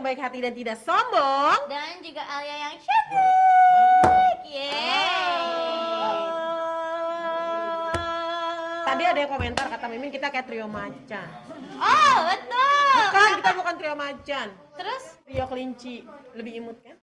baik hati dan tidak sombong. Dan juga Alia yang cantik. Tadi ada yang komentar kata Mimin kita kayak trio macan. Oh betul. Bukan, kita bukan trio macan. Terus? Trio kelinci. Lebih imut kan?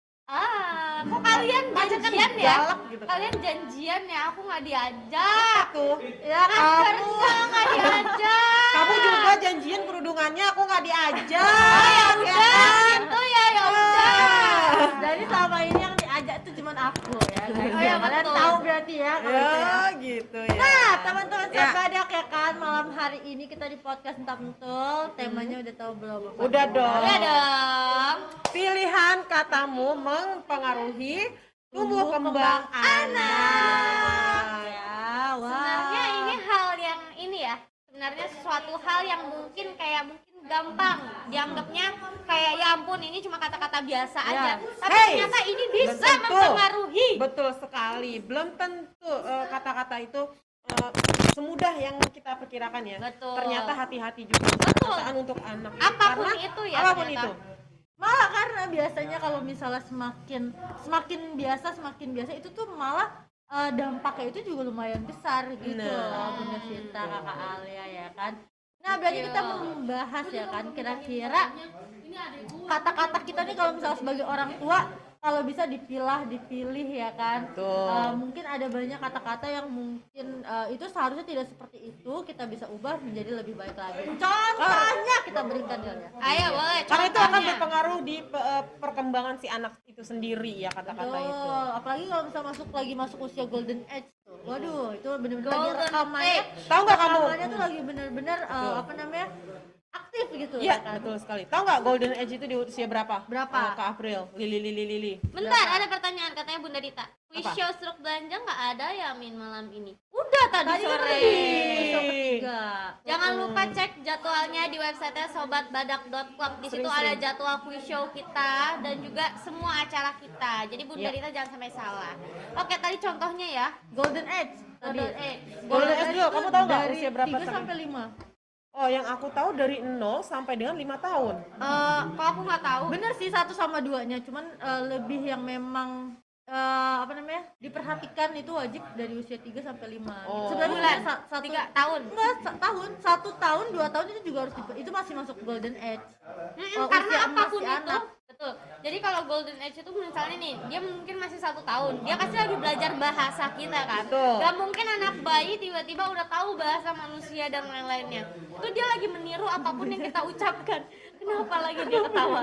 Kok kalian Macan kan janjian ya? galak gitu. Kalian janjian ya, aku nggak diajak. Tuh. Ya kan kerja nggak diajak. Kamu juga janjian kerudungannya aku nggak diajak. Oh ya udah, gitu ya udah. Jadi selama ini yang diajak itu cuma aku ya. Oh ya Kalian betul. tahu berarti ya kalau itu ya. Ya gitu ya. Nah, teman-teman Ya. sahabat ya kan, malam hari ini kita di podcast Entah Betul. Temanya udah tahu belum? Udah dong. Udah dong. Pilihan katamu mempengaruhi tumbuh kembang anak. Ya, wah. Sebenarnya ini hal yang ini ya. Sebenarnya sesuatu hal yang mungkin gampang dianggapnya kayak ya ampun ini cuma kata-kata biasa aja. Tapi Hey, ternyata ini bisa belum tentu. mempengaruhi. Betul sekali. Belum tentu kata-kata itu semudah yang kita perkirakan ya. Betul. Ternyata hati-hati juga Betul. perkataan untuk anak. Apapun Karena itu ya apapun ternyata. itu. Malah karena biasanya kalau misalnya semakin biasa itu tuh malah dampaknya itu juga lumayan besar gitu Nah. loh, Bunda Sinta, Kakak Alia ya kan. Nah, berarti kita membahas ya kan kira-kira kata-kata kita nih kalau misalnya sebagai orang tua kalau bisa dipilih ya kan. Betul. Mungkin ada banyak kata-kata yang mungkin itu seharusnya tidak seperti itu, kita bisa ubah menjadi lebih baik lagi. Contohnya kita berikan ya. Ayo boleh. Karena itu akan contohnya. berpengaruh di perkembangan si anak itu sendiri ya kata-kata itu. Betul, apalagi kalau misalnya masuk usia golden age tuh. Waduh, itu benar-benar lagi Golden rekamannya. age. Tahu nggak kamu? Rekamannya tuh lagi benar-benar aktif gitu Iya, ya kan. betul sekali. Tahu nggak golden age itu di usia berapa? Berapa? Ke April. Lili. Bentar, ada pertanyaan katanya Bunda Dita. Wish Apa? show struk belanja nggak ada ya Min malam ini? Udah tadi Tadi kan sore. di episode ketiga. Jangan lupa cek jadwalnya di websitenya sobatbadak.club. Di situ ada Sering-sering. jadwal quiz show kita dan juga semua acara kita. Jadi Bunda Iya. Dita jangan sampai salah. Oke, tadi contohnya ya. Golden age tadi. Golden age dulu, kamu tahu nggak dari usia berapa 3 tadi? sampai 5. Oh, yang aku tahu dari 0 sampai dengan 5 tahun. Kalau aku nggak tahu. Bener sih 1 sama 2-nya, cuman lebih yang memang diperhatikan itu wajib dari usia 3 sampai 5. Oh. Bulan, satu 3 tahun. enggak tahun, 1 tahun, 2 tahun itu juga harus itu masih masuk golden age. Karena Usia apapun masih itu, anak. betul. Jadi kalau golden age itu misalnya nih, dia mungkin masih 1 tahun, dia pasti lagi belajar bahasa kita kan. Betul. Gak mungkin anak bayi tiba-tiba udah tahu bahasa manusia dan lain-lainnya. Itu dia lagi meniru apapun yang kita ucapkan. Kenapa lagi dia ketawa?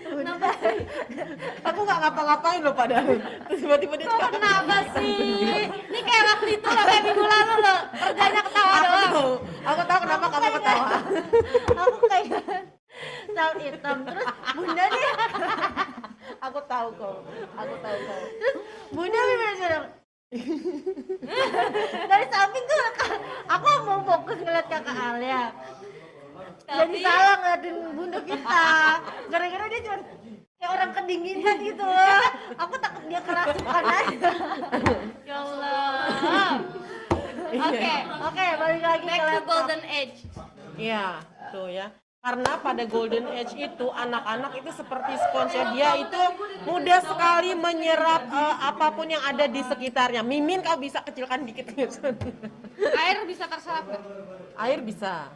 Kenapa? Aku nggak ngapa-ngapain loh padahal. Terus tiba-tiba dia Kok kenapa sih? Ini kayak waktu itu loh, kayak minggu lalu loh. Kerjanya ketawa Aku doang. tahu. Aku tahu kenapa kamu ketawa. Aku kayak saut hitam terus bunda nih Aku tahu kok. terus bunda bener-bener dari samping tuh aku mau fokus ngeliat kakak Alia jadi Tapi- salah ngeliatin bunda kita gara-gara dia cuma kayak orang kedinginan gitu aku takut dia kerasukan aja. Ya Allah. Oke, balik lagi Back ke to laptop. golden age. Iya, tuh ya. Karena pada golden age itu anak-anak itu seperti spons ya, dia itu mudah sekali menyerap apapun yang ada di sekitarnya. Mimin kau bisa kecilkan dikit Air bisa terserap nggak? air bisa.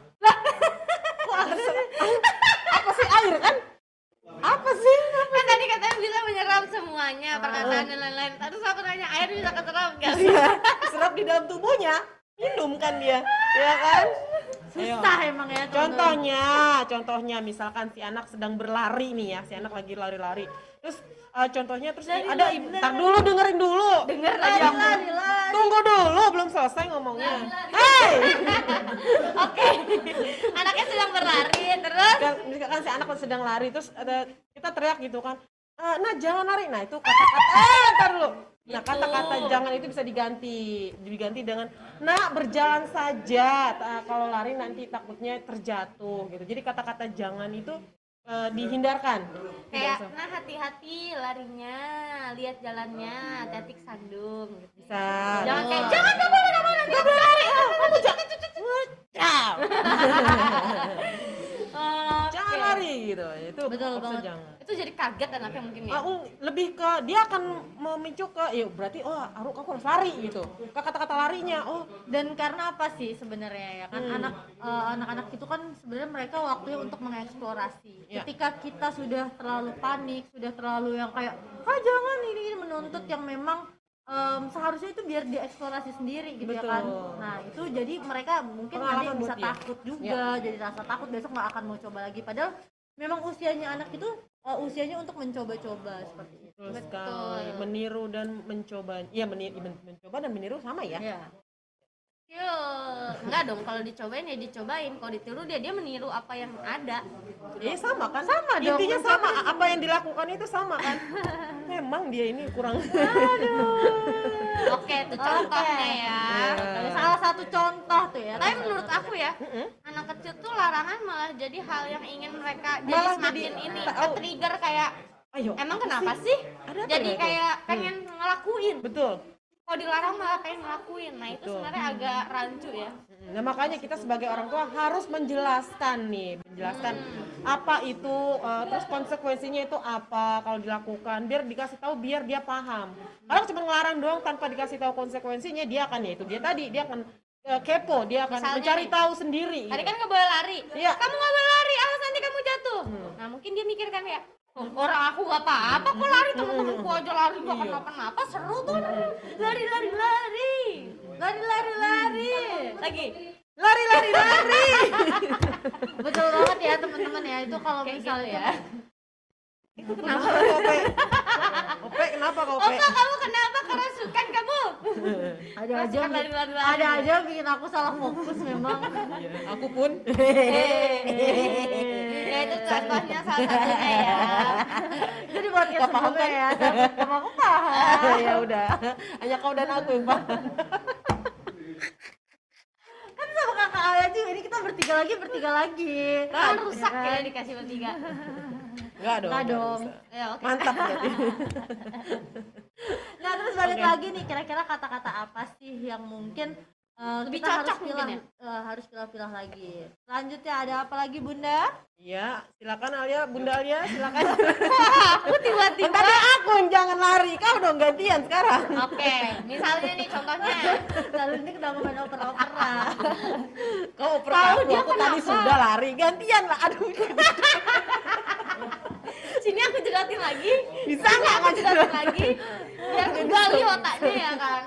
Apa sih air kan? Apa sih? Kan tadi katanya bisa menyerap semuanya, perkataan dan lain-lain. Terus aku nanya, air bisa keserap nggak? Iya, serap di dalam tubuhnya, minum kan dia, ya kan? Susah emang ya. Contohnya misalkan si anak sedang berlari nih ya, si anak lagi lari-lari. Terus contohnya terus ada ibu, tar dulu dengerin dulu. Lari. Tunggu dulu, belum selesai ngomongnya. Hei, Oke. Anaknya sedang berlari, terus misalkan si anak sedang lari, terus kita teriak gitu kan. Nah jangan lari, nah itu kata-kata, tar dulu. Nah kata-kata jangan itu bisa diganti dengan nak berjalan saja. Kalau lari nanti takutnya terjatuh gitu. Jadi kata-kata jangan itu dihindarkan. kayak, nah hati-hati larinya, lihat jalannya, hati-hati kesandung. Gitu. Bisa. Jangan kayak, jangan nggak boleh nanti aku lari. Ciao. Oke. Jangan lari gitu bisa banget. jangan. Itu jadi kaget anaknya mungkin ya. Lebih ke dia akan memicu ke ya berarti Aruk aku harus lari gitu. Ke kata-kata larinya. Dan karena apa sih sebenarnya ya kan anak-anak itu kan sebenarnya mereka waktunya untuk mengeksplorasi. Ya. Ketika kita sudah terlalu panik, sudah terlalu yang kayak jangan ini menuntut yang memang seharusnya itu biar dieksplorasi sendiri gitu ya kan. Betul. Nah itu jadi mereka mungkin Pengalaman nanti bisa buat dia. takut juga, jadi rasa takut besok nggak akan mau coba lagi. Padahal memang usianya anak itu usianya untuk mencoba-coba seperti itu. Betul sekali. Meniru dan mencoba. Iya, mencoba dan meniru sama ya. Ya. Enggak dong, kalau dicobain ya dicobain, kalau ditiru dia meniru apa yang ada. Sama kan? Sama dong, Intinya sama, apa yang dilakukan itu sama kan? Memang dia ini kurang. Oke, itu contohnya ya. Dari salah satu contoh tuh ya. Tapi menurut aku ya, anak kecil tuh larangan malah jadi hal yang ingin mereka jadi Malah semakin jadi ini tahu. trigger kayak Ayo. emang apa kenapa sih? Ada apa Jadi ya itu? kayak pengen ngelakuin. Betul. Kalau dilarang malah pengen ngelakuin. Nah, itu Betul. sebenarnya agak rancu ya. Nah makanya kita sebagai orang tua harus menjelaskan apa itu, terus konsekuensinya itu apa kalau dilakukan, biar dikasih tahu, biar dia paham. Kalau cuma ngelarang doang tanpa dikasih tahu konsekuensinya, dia akan dia akan kepo, dia akan Misalnya mencari nih, tahu sendiri. Tadi gitu. kan nggak boleh lari. Iya. Kamu nggak boleh lari, awas nanti kamu jatuh. Nah, mungkin dia mikir kan ya, orang aku nggak apa-apa kok lari, temen-temenku aja lari nggak Iya. kenapa-napa, seru tuh lari. Lagi. Lari. Betul banget ya teman-teman ya, itu kalau Kayak misalnya gitu ya. Itu kenapa Ope? Ope kenapa kau Ope? Opa, kamu kenapa kerasukan kamu? ada aja Kerasukan lari. ada aja bikin aku salah fokus memang. Aku pun. Ya itu contohnya salah satunya ya. Itu di podcast Gak paham sebelumnya kan? ya, sama aku paham. Ya udah, hanya kau dan aku yang paham. Kan sama kakak Alia juga, ini kita bertiga lagi. Kan rusak ya dikasih bertiga. Enggak dong. Nggak nggak dong. bisa. Ya oke. Mantap berarti. Nah terus balik Oke. lagi nih, kira-kira kata-kata apa sih yang mungkin Lebih kita cocok mungkin harus pilah-pilah lagi. Selanjutnya ada apa lagi Bunda? Iya, silakan Alia, Bunda Alia, silakan. Aku tiba-tiba. Tadi aku yang jangan lari, kau dong gantian sekarang. Oke, misalnya nih contohnya. Lalu ini udah main oper-operan. Kau oper Tahu aku, dia aku tadi kenapa? sudah lari, gantian lah. Aduh, Sini aku jedotin lagi. bisa Sini nggak aku jedotin lagi. Biar kegali otaknya ya kan.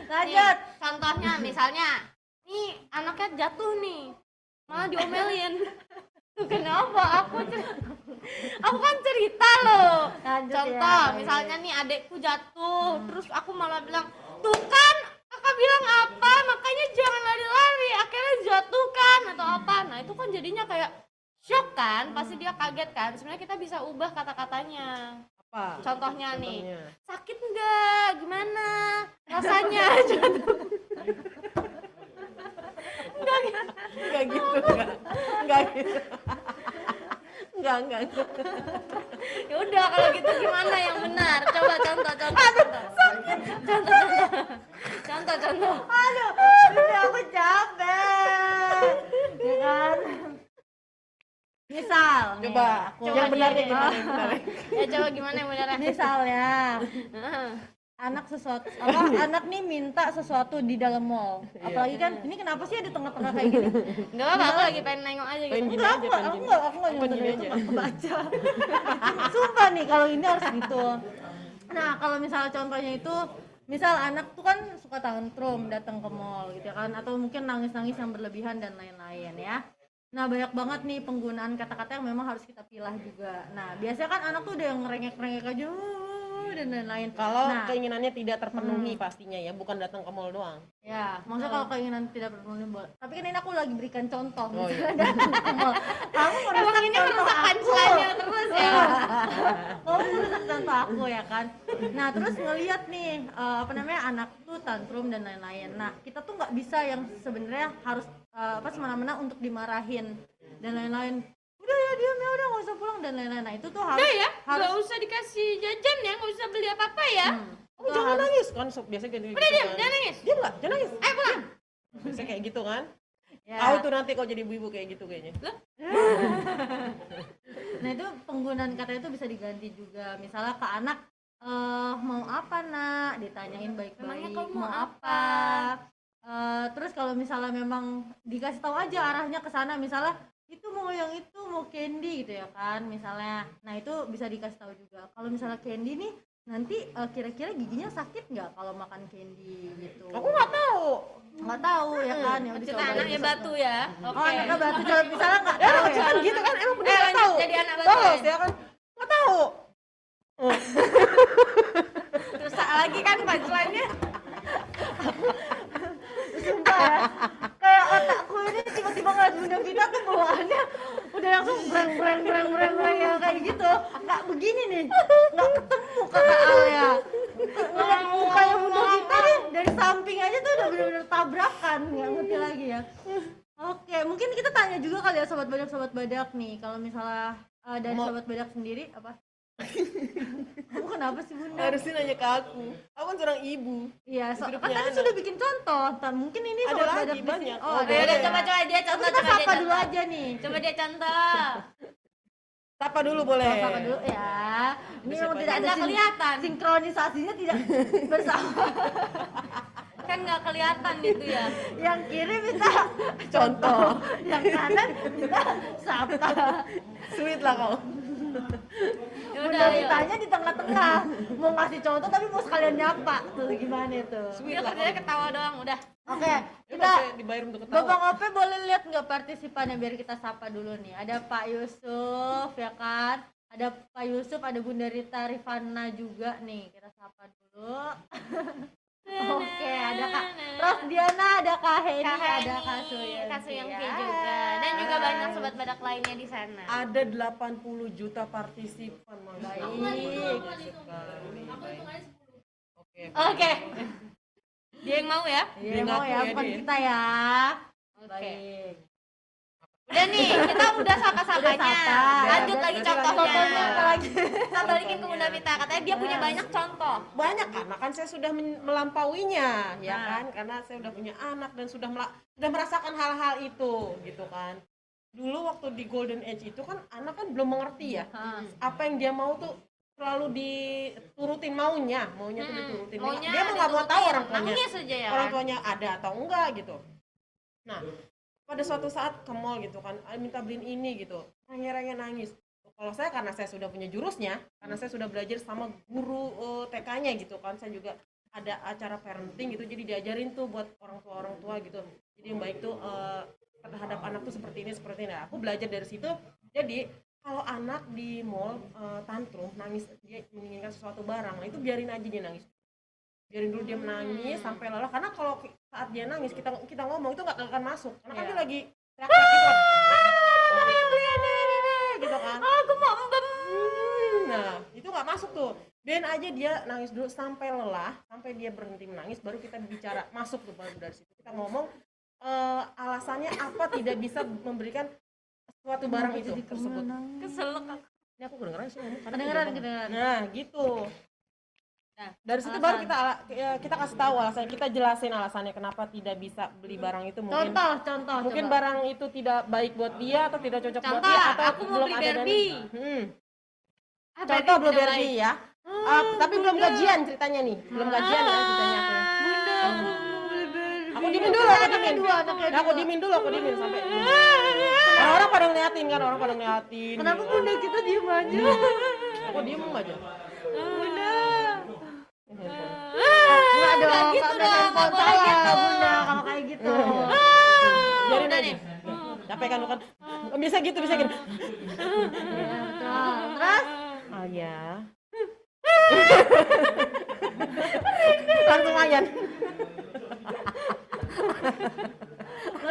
Lanjut. Nih, contohnya misalnya, nih anaknya jatuh nih, malah diomelin. Tuh kenapa? Aku kan cerita loh. Lanjut Contoh, ya. misalnya nih adekku jatuh, terus aku malah bilang, tuh kan kakak bilang apa, makanya jangan lari-lari, akhirnya jatuh kan atau apa. Nah itu kan jadinya kayak shock kan, pasti dia kaget kan. Sebenarnya kita bisa ubah kata-katanya. apa? Contohnya nih, Contohnya. sakit nggak? Gimana rasanya? Jatuh. Enggak gitu, enggak gitu. Enggak. Ya udah kalau gitu gimana yang benar? Coba contoh. Contoh. Aduh, ini aku capek. Ya kan? Misal, nih, Coba, Coba yang benarnya nih. gimana? Yang benarnya? Ya coba gimana yang benar? misalnya anak nih minta sesuatu di dalam mall. Apalagi kan ini kenapa sih ada tengah-tengah kayak gini? Enggak apa-apa, aku lagi pengen nengok aja Pengen gitu. gini Enggak, aja, aku pengen gini. enggak Pengen nyontoh gini itu, aja. aku baca. Sumpah nih kalau ini harus gitu. Nah, kalau misal contohnya itu misal anak tuh kan suka tantrum datang ke mall gitu ya kan, atau mungkin nangis-nangis yang berlebihan dan lain-lain ya. Nah banyak banget nih penggunaan kata-kata yang memang harus kita pilah juga. Nah biasanya kan anak tuh udah yang ngerengek-rengek aja dan lain-lain. Kalau Nah, keinginannya tidak terpenuhi pastinya ya, bukan datang ke mall doang. ya, maksudnya kalau keinginan tidak terpenuhi boleh. Tapi kan ini aku lagi berikan contoh. Oh, Misalnya datang ke mall, kamu Emang merusak ini contoh merusak aku. punchline-nya terus ya. Kamu merusak contoh aku ya kan. Nah terus ngelihat nih anak tuh tantrum dan lain-lain. Nah kita tuh nggak bisa yang sebenarnya harus semena-mena untuk dimarahin dan lain-lain. Udah ya diam ya, udah nggak usah pulang dan lain-lain. Nah itu tuh harus Udah ya, harus nggak usah dikasih jajan ya, nggak usah beli apa-apa ya. Oh, jangan nangis kan, biasa kayak gitu. Udah diam, kan. jangan nangis. Diam nggak? Jangan nangis. Ayo pulang. Biasa kayak gitu kan. ya. Tahu tuh nanti kau jadi ibu-ibu kayak gitu kayaknya. Nah itu penggunaan kata itu bisa diganti juga. Misalnya ke anak, mau apa nak? Ditanyain Memangnya baik-baik. kamu Mau mau apa? Terus kalau misalnya memang dikasih tahu aja arahnya ke sana, misalnya itu mau yang itu mau candy gitu ya kan, misalnya. Nah itu bisa dikasih tahu juga. Kalau misalnya candy nih nanti kira-kira giginya sakit nggak kalau makan candy gitu. Aku nggak tahu. Nggak tahu ya kan, ya udah Cerita cobain anaknya besok. batu ya. Oh anaknya batu, coba misalnya nggak Ya tahu ya. kan gitu kan, emang bener nggak lanjut, tahu. jadi anak batu Bolos ya. ya kan, nggak tahu. Terus lagi kan punchline-nya. Sumpah ya, kayak otakku ini tiba-tiba ngeliat Bunda Vita tuh bawaannya udah langsung breng ya kayak gitu. Nggak begini nih, nggak ketemu kakak Alia. Ngeliat mukanya Bunda Vita nih dari samping aja tuh udah bener-bener tabrakan, nggak ngerti lagi ya. Oke, mungkin kita tanya juga kali ya sobat badak nih, kalau misalnya dari sobat badak sendiri apa? Kamu kenapa sih Bunda? Harusnya nanya ke aku kan seorang ibu. Iya, Sudah kan punya tadi anak. sudah bikin contoh. Mungkin ini Ada sobat lagi, badak di sini. banyak. Oh, Oh, ada. Ya udah Boleh. coba dia Tapi contoh, kita coba dia sapa dulu contoh. aja nih. Coba dia contoh. Sapa dulu boleh. Sapa dulu ya. Ini Siapa memang tidak aja? ada Nggak kelihatan. sinkronisasinya tidak bersama. Kan nggak kelihatan gitu ya. Yang kiri minta contoh, yang kanan minta sapa. Sweet lah kau. Ya Bunda udah, ayo. Vitanya di tengah-tengah. Mau ngasih contoh tapi mau sekalian nyapa. Tuh gimana itu? Dia kerjanya ketawa doang, udah. Oke, Kita kita dibayar untuk Bapak ketawa. Ope boleh lihat nggak partisipannya biar kita sapa dulu nih. Ada Pak Yusuf ya kan? Ada Pak Yusuf, ada Bunda Rita Rifana juga nih. Kita sapa dulu. Oke, ada Kak Rosdiana, ada Kak Heni, ada Kak Suyanti. Kak Suyanti ya. juga. Dan juga banyak sobat badak lainnya di sana. Ada 80 juta partisipan. Masya Allah. Baik. Sekali. Oke. Oke. Dia yang mau ya? Iya mau ya, Ngaku ya bukan dia. kita ya. Oke. Baik. Udah nih, kita udah sapa-sapanya. Udah sapa. Lanjut Udah, lagi berarti contohnya. Contohnya apa lagi? Kita balikin ke Bunda Vita. Katanya dia punya banyak contoh. Banyak karena kan saya sudah melampauinya ya Nah. kan, karena saya udah punya anak dan sudah merasakan hal-hal itu gitu kan. Dulu waktu di Golden Age itu kan anak kan belum mengerti ya apa yang dia mau tuh selalu diturutin maunya tuh diturutin. Maunya Dia mah nggak mau tahu orang tuanya, Maunya saja ya. orang Kan? tuanya ada atau enggak gitu. Nah pada suatu saat ke mall gitu kan, minta beliin ini gitu, rengek-rengek nangis. Kalau saya karena saya sudah punya jurusnya, karena saya sudah belajar sama guru TK-nya gitu kan, saya juga ada acara parenting gitu, jadi diajarin tuh buat orang tua gitu. Jadi yang baik tuh terhadap anak tuh seperti ini. Nah, aku belajar dari situ. Jadi kalau anak di mall tantrum, nangis, dia menginginkan sesuatu barang, nah itu biarin aja dia nangis. Biarin dulu dia menangis sampai lelah, karena kalau saat dia nangis kita ngomong itu nggak akan masuk, karena kan dia lagi teriak-teriak gitu kan. Gitu kan. Aku mau mbem. Nah, itu nggak masuk tuh. Biarin aja dia nangis dulu sampai lelah, sampai dia berhenti menangis, baru kita bicara, masuk tuh baru dari situ. Kita ngomong alasannya apa tidak bisa memberikan suatu barang itu tersebut. Keselak aku. Ini aku kedengeran sih ngomong. Kedengeran. Nah, gitu. Nah, Dari situ baru kita kasih tahu alasannya, kita jelasin alasannya kenapa tidak bisa beli barang itu, mungkin Contoh mungkin coba. barang itu tidak baik buat dia atau tidak cocok buat Contoh, dia, atau aku mau beli Barbie. Apa Contoh itu belum tidak Barbie baik? ya. Tapi belum gajian ceritanya nih, belum gajian ya ceritanya aku. Bunda, aku mau beli Barbie. Aku diemin dulu, aku diemin. anaknya Nah, aku diemin dulu, aku diemin sampai orang-orang pada ngeliatin kan, orang pada ngeliatin. Kenapa gitu. Bunda kita diem aja? Aku diem aja. Bunda. Enggak dong, Nggak gitu Kak, dong, handphone nggak boleh salah, gitu. Bunda kalau kayak gitu. Biarin Udah aja. nih. Capek kan lu kan. Bisa gitu, bisa gitu. Iya, betul. Terus Oh ya. Langsung ayan.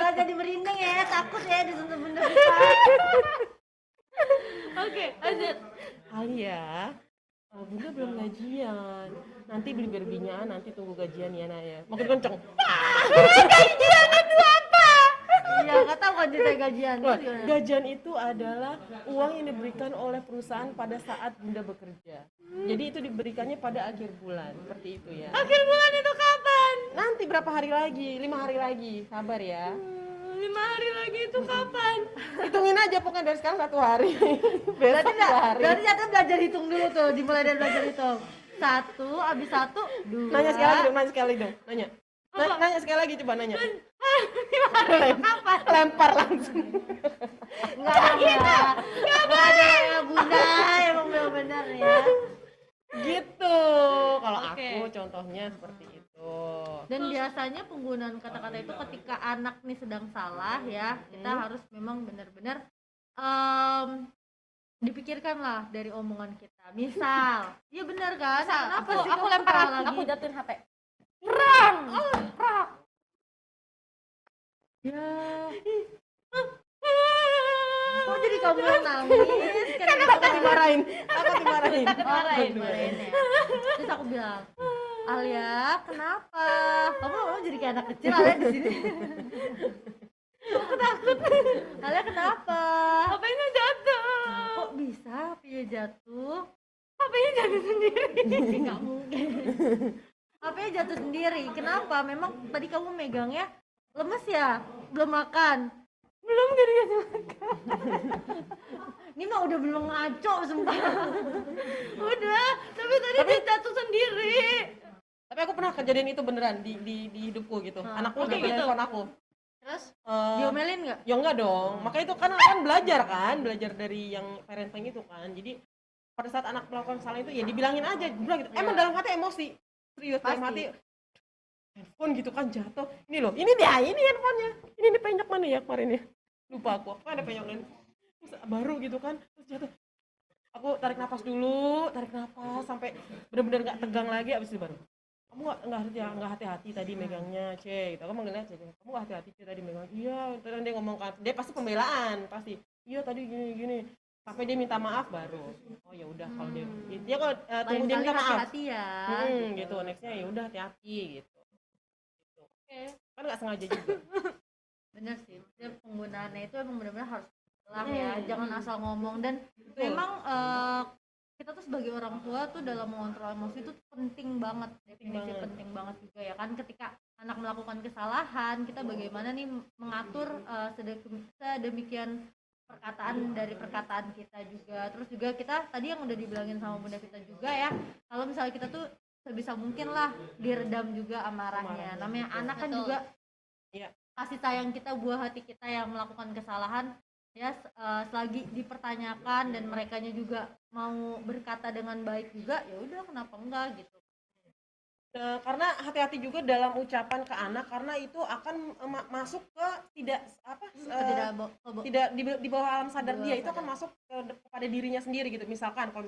malah jadi merinding ya, takut ya disentuh Bunda Vita. Oke, lanjut. Alia, Bunda belum gajian. Nanti beli Barbie-nya, nanti tunggu gajian ya Nak ya. Makin kenceng. Iya, nggak tahu kan cerita gajian. Wah, Terus gimana? gajian itu adalah uang yang diberikan oleh perusahaan pada saat Bunda bekerja. Jadi itu diberikannya pada akhir bulan, seperti itu ya. Akhir bulan itu kapan? Nanti berapa hari lagi? 5 hari lagi. Sabar ya. 5 hari lagi gitu kapan? Hitungin aja pokoknya dari sekarang 1 hari. Berarti Besok 2 hari. berarti Jatuh belajar hitung dulu tuh, dimulai dari belajar hitung. 1, abis 1, 2. Nanya sekali lagi dong, nanya sekali dong. Nanya. Nanya sekali lagi coba nanya. Lempar langsung. Enggak ada ya. Enggak ada ya Bunda, emang benar-benar ya. Gitu. Kalau Oke. aku contohnya seperti itu. Dan biasanya penggunaan kata-kata itu ketika anak nih sedang salah ya, kita harus memang benar-benar dipikirkan lah dari omongan kita. Misal, iya benar kan? Kenapa sih Aku kamu lempar, salah lagi? aku jatuhin HP. Ya. Kok jadi kamu yang nangis? Kan Takut dimarahin. Takut dimarahin. Marahin ya. Terus aku bilang, Alia, kenapa? Kamu lama jadi kayak anak kecil Alia di sini. Aku takut. Alia kenapa? HP-nya jatuh. Kok bisa HP-nya jatuh? HP-nya jatuh sendiri. Nggak mungkin. HP-nya jatuh sendiri. Kenapa? Memang tadi kamu megangnya lemes ya? Belum makan? Belum gara-gara Ini mah udah belum ngaco sumpah. udah, tapi tadi dia jatuh sendiri. Tapi aku pernah kejadian itu beneran di hidupku gitu. Anakku udah gitu. telepon aku. Terus Diomelin nggak? Ya enggak dong. Makanya itu kan belajar dari yang parenting itu kan. Jadi pada saat anak melakukan kesalahan itu ya dibilangin aja, bilang gitu. Emang dalam hati emosi. Serius dalam hati handphone gitu kan jatuh. Ini loh, ini dia, ini handphonenya. Ini dipenyok mana ya kemarin ya? Lupa aku ada penyokin. Terus baru gitu kan, terus jatuh. Aku tarik napas dulu, sampai benar-benar nggak tegang lagi, abis itu baru. Kamu nggak hati-hati tadi megangnya, C. Gitu. Aku manggilnya C. Kamu nggak hati-hati C tadi megang. Iya, terus dia ngomong kan, dia pasti pembelaan, pasti. Iya tadi gini. Sampai dia minta maaf baru. Oh ya udah kalau dia kalau tunggu dia minta maaf. Hati-hati ya. Gitu. Nextnya ya udah hati-hati gitu. Oke. Kan nggak sengaja juga. Bener sih, maksudnya penggunaannya itu emang benar-benar harus lah ya, jangan asal ngomong. Dan memang kita tuh sebagai orang tua tuh dalam mengontrol emosi itu penting banget, definisi penting banget juga ya kan. Ketika anak melakukan kesalahan, kita bagaimana nih mengatur sedemikian perkataan dari perkataan kita juga. Terus juga kita tadi yang udah dibilangin sama Bunda kita juga ya, kalau misalnya kita tuh sebisa mungkin lah diredam juga amarahnya. Namanya anak kan juga kasih sayang kita, buah hati kita yang melakukan kesalahan ya, selagi dipertanyakan dan merekanya juga mau berkata dengan baik juga, ya udah kenapa enggak gitu. Karena hati-hati juga dalam ucapan ke anak, karena itu akan masuk ke tidak di bawah alam sadar dia, itu akan masuk kepada dirinya sendiri gitu. Misalkan kalau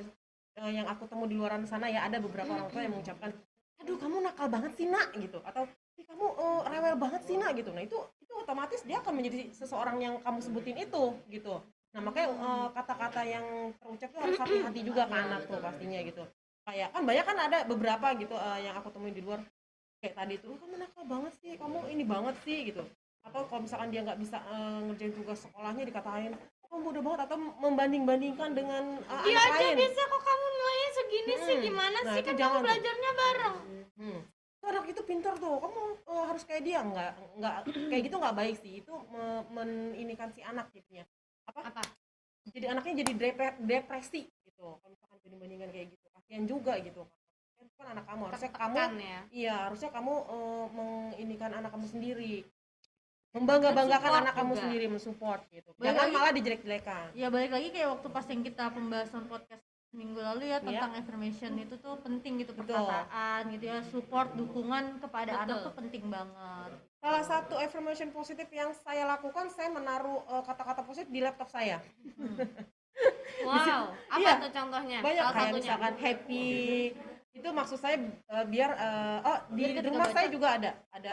yang aku temu di luaran sana ya, ada beberapa orang tua yang mengucapkan, aduh kamu nakal banget sih nak gitu, atau kamu rewel banget sih nak gitu. Nah itu otomatis dia akan menjadi seseorang yang kamu sebutin itu gitu. Nah makanya kata-kata yang terucap tuh harus hati-hati juga ke anak tuh pastinya gitu. Kayak kan banyak kan ada beberapa gitu yang aku temuin di luar, kayak tadi tuh kamu nakal banget sih, kamu ini banget sih gitu. Atau kalau misalkan dia nggak bisa ngerjain tugas sekolahnya, dikatain kamu bodoh banget, atau membanding-bandingkan dengan dia anak aja lain. bisa kok kamu nilainya segini sih, gimana Nah, sih, itu kan jangan kamu tuh. belajarnya bareng. Tuh anak itu pintar tuh, kamu harus kayak dia. Nggak kayak gitu, nggak baik sih itu, meninikan si anak gitu ya. Apa? Jadi anaknya jadi depresi gitu kalau misalkan banding-bandingkan kayak gitu. Kasihan juga gitu, itu kan anak kamu, harusnya kamu ya. iya harusnya kamu menginikan anak kamu sendiri, membanggakan anak kamu sendiri, mensupport gitu, jangan malah dijelek-jelekan. Ya balik lagi kayak waktu pas yang kita pembahasan podcast minggu lalu ya, tentang affirmation itu tuh penting gitu, perkataan gitu ya, support, dukungan kepada anak tuh penting banget. Salah satu affirmation positif yang saya lakukan, saya menaruh kata-kata positif di laptop saya. Wow, apa tuh contohnya? Banyak, Salah kayak satunya. misalkan happy, itu maksud saya biar di ketika rumah baca. saya juga ada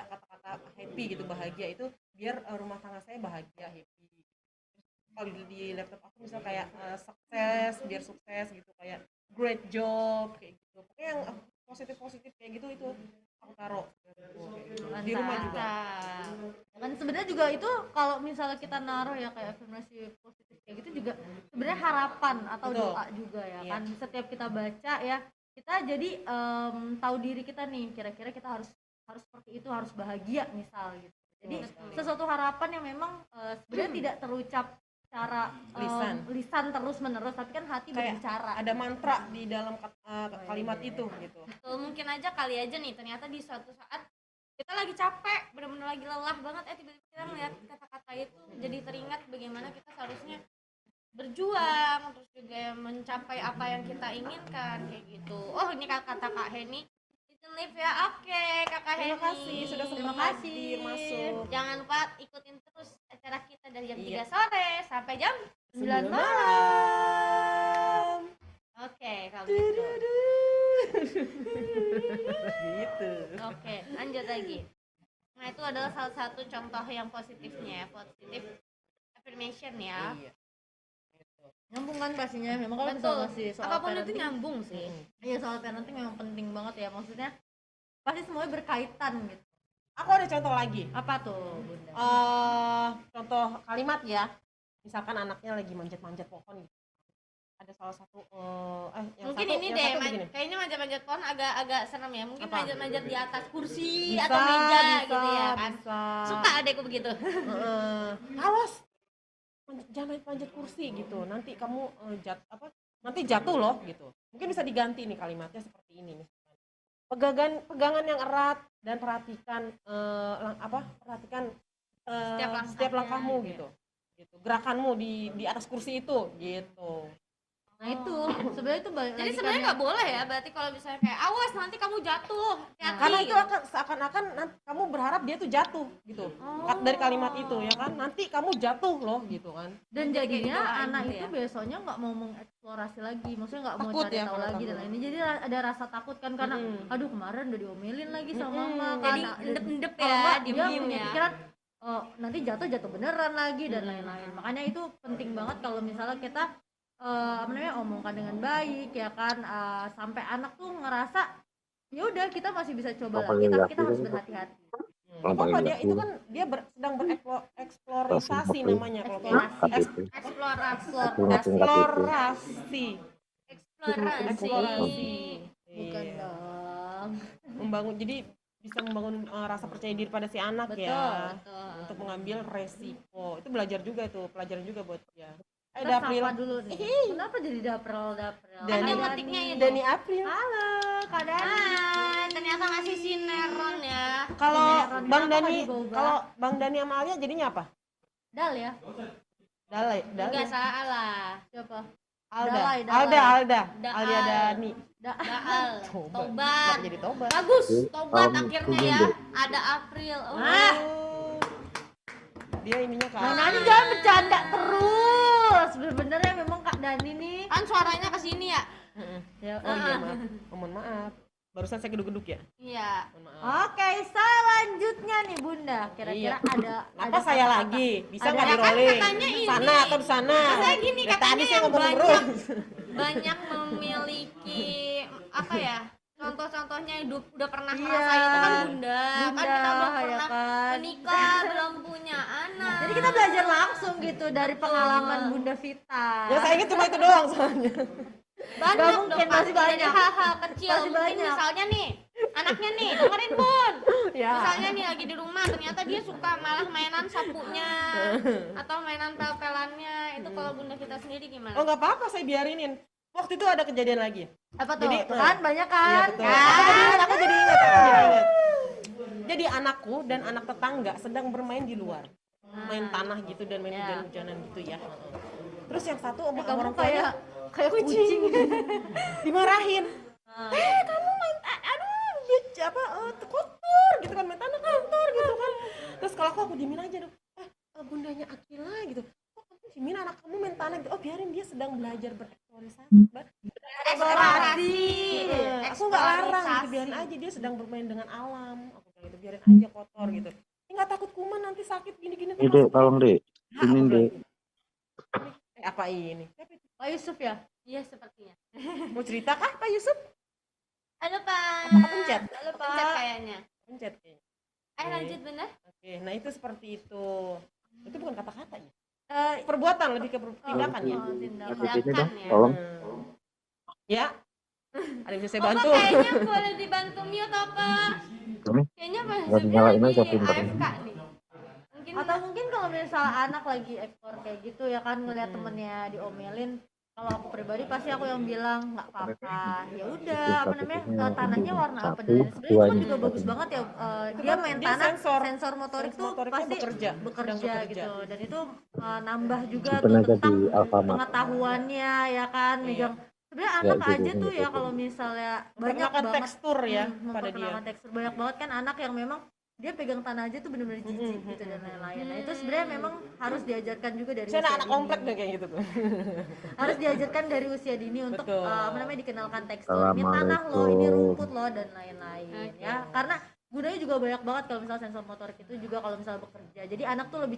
kata-kata happy gitu, bahagia, itu biar rumah tangga saya bahagia, happy. Kalau di laptop aku misal kayak sukses, biar sukses gitu, kayak great job kayak gitu. Pokoknya yang positif kayak gitu itu aku taruh di rumah juga. Kan sebenarnya juga itu kalau misalnya kita naruh ya kayak afirmasi positif kayak gitu juga sebenarnya harapan atau doa juga ya kan. Setiap kita baca ya, kita jadi tahu diri kita nih, kira-kira kita harus seperti itu, harus bahagia misal gitu. Jadi sesuatu harapan yang memang sebenarnya tidak terucap secara lisan terus menerus, tapi kan hati Kayak berbicara. ada mantra di dalam kalimat itu gitu. Betul, mungkin aja kali aja nih ternyata di suatu saat kita lagi capek, benar-benar lagi lelah banget, tiba-tiba kita melihat kata-kata itu jadi teringat bagaimana kita seharusnya berjuang, terus juga mencapai apa yang kita inginkan kayak gitu. Oh, ini kata Kak Heni live ya. Oke, Kakak Heni. Terima kasih sudah sempat hadir masuk. Jangan lupa ikutin terus acara kita dari jam 3 Iya. sore sampai jam 9 malam. Oke, kalau gitu. Gitu. Oke, lanjut lagi. Nah, itu adalah salah satu contoh yang positifnya ya, positif affirmation ya. Iya. Nyambung kan pastinya, memang kalau Betul. misalnya masih soal Apapun itu parenting, nyambung sih. iya soal parenting memang penting banget ya, maksudnya pasti semuanya berkaitan gitu. Aku ada contoh lagi. Apa tuh Bunda? Contoh kalimat ya. Misalkan anaknya lagi manjat-manjat pohon gitu. Ada salah satu yang Mungkin satu, ini yang deh, satu begini. kayaknya manjat-manjat pohon agak serem ya. Mungkin Apa? manjat-manjat di atas kursi Bisa, atau meja bisa, gitu ya kan. bisa. Suka adekku begitu. Awas, jangan manjat kursi gitu. Nanti kamu nanti jatuh loh gitu. Mungkin bisa diganti nih kalimatnya seperti ini nih. Pegangan yang erat dan perhatikan perhatikan setiap langkahmu gitu. Gitu. Gerakanmu di atas kursi itu gitu. Nah itu sebenarnya itu balik Jadi lagi sebenarnya kan nggak boleh ya, berarti kalau misalnya kayak awas nanti kamu jatuh, hati-hati Karena itu gitu. akan seakan-akan kamu berharap dia tuh jatuh gitu. Dari kalimat itu ya kan, nanti kamu jatuh loh gitu kan. dan Jadi kayak jadinya didoain anak gitu itu ya? besoknya nggak mau mengeksplorasi lagi, maksudnya nggak mau Takut cari ya tahu kalau lagi dan takut. lainnya, jadi ada rasa takut kan karena aduh kemarin udah diomelin lagi sama mama kan. Jadi Nah, endep-endep kalau ya, nggak, dia diem-diem punya ya. pikiran nanti jatuh beneran lagi dan lain-lain. Makanya itu penting banget kalau misalnya kita omongkan dengan baik ya kan, sampai anak tuh ngerasa ya udah kita masih bisa coba lagi tapi kita harus berhati-hati. Apa dia itu kan dia sedang bereksplorasi namanya kalau eksplorasi. Bukan Iya. dong. Membangun, jadi bisa membangun rasa percaya diri pada si anak Betul, ya. betul. Untuk mengambil resiko. Itu belajar juga tuh, pelajaran juga buat dia. Kita April. sapa dulu nih. Kenapa jadi Dapril? Kan yang ngetiknya itu. Dani April. Halo, Kak Dani. Hai, ternyata ngasih sineron ya. Kalau Sineron. Bang Kenapa Dani, nggak dibawa? kalau Bang Dani sama Alia jadinya apa? Dal ya? Dalai. Enggak salah. Siapa? Alda. Dalai. Alda. Daal. Alia Dani. Daal. Tobat. Tobat. Kenapa jadi tobat? Bagus, tobat akhirnya ya. Ada April. Oh. Oh. Dia ininya ke Nah, atas. Nani jangan bercanda terus. Bener-bener memang Kak Dani nih. Kan suaranya ke sini ya? Ya, Oh iya maaf. Oh, mohon maaf. Barusan saya geduk-geduk ya. Iya. Mohon maaf. Oke, selanjutnya nih Bunda. Kira-kira Iya. ada Apa saya kata-kata? lagi? Bisa Ada- nggak Ya di kan rolling? katanya ini. Sana atau di sana? Saya gini, Dari katanya tadi saya yang ngomong banyak. terus. Banyak memiliki apa ya? Contoh-contohnya hidup udah pernah Iya. ngerasain itu kan Bunda. Kan kita Bunda, belum ya pernah kan? menikah, belum punya anak. Jadi kita belajar langsung gitu dari pengalaman Bunda Vita. Ya saya ingat cuma itu doang soalnya. Banyak Nggak dong, mungkin, pasti pasti dari banyak. hal-hal kecil. Pasti Mungkin banyak. misalnya nih, anaknya nih, dengerin Bun. Ya. Misalnya nih lagi di rumah, ternyata dia suka malah mainan sapunya atau mainan pel-pelannya. Itu kalau Bunda kita sendiri gimana? Oh nggak apa-apa, saya biarinin. Waktu itu ada kejadian lagi. Apa tuh? Jadi, Tuh kan banyak Iya kan? betul. Aku jadi ingat. Jadi anakku dan anak tetangga sedang bermain di luar, main tanah gitu dan main Ya. hujan-hujanan gitu ya. Terus yang satu sama Kamu orang tuanya kayak kucing. dimarahin. Kamu main kotor gitu kan, main tanah kotor gitu kan. Terus kalau aku diemin aja dong. Bundanya Akila gitu. Kok kamu diemin anak kamu main tanah gitu? Oh biarin, dia sedang belajar bereksplorasi. Eksplorasi. Aku nggak larang gitu, biarin aja dia sedang bermain dengan alam. Aku bilang gitu, biarin aja kotor gitu. Nggak takut kuman nanti sakit gini-gini. Ini Dek, tolong Dek. Hah, Ini aku Dek. bilang, apa ini? Pak Yusuf ya? Iya sepertinya. Mau cerita kah Pak Yusuf? Halo Pak. Apa pencet? Halo Pak. Pencet kayaknya. Pencet kayaknya. Ayo lanjut Bunda. Oke, nah itu seperti itu. Itu bukan kata-kata ya? Perbuatan, lebih ke tindakan ya? Oh, tindakan. Aku sini dong, ya. tolong. Ya. Ada yang bisa saya Opa bantu? kayaknya boleh dibantu mute apa? Ini Kayaknya Pak nggak Yusuf dinyalain lagi aja printernya. AFK nih. Atau mungkin kalau misalnya anak lagi ekspor kayak gitu ya kan, ngeliat temennya diomelin, kalau aku pribadi pasti aku yang bilang nggak apa-apa, ya udah apa namanya, tanahnya warna apa dan lain sebenarnya itu kan juga bagus banget ya, dia main dia tanah, sensor. sensor motorik Sensor tuh motoriknya pasti sedang bekerja. gitu, dan itu nambah juga Simpen tuh aja di tentang Alfamart. pengetahuannya ya kan, megang sebenarnya Ya, anak itu aja biasanya tuh ya gitu. kalau misalnya banyak Memperkenalkan banget tekstur ya pada dia. memperkenalkan tekstur, banyak banget kan anak yang memang dia pegang tanah aja tuh bener-bener jijik gitu dan lain-lain. Nah itu sebenarnya memang harus diajarkan juga dari Saya usia anak dini. komplek deh kayak gitu tuh. Harus diajarkan dari usia dini untuk Betul. apa namanya, dikenalkan tekstur, ini tanah loh, ini rumput loh dan lain-lain ya. Karena gunanya juga banyak banget kalau misalnya sensor motorik itu juga kalau misalnya bekerja. Jadi anak tuh lebih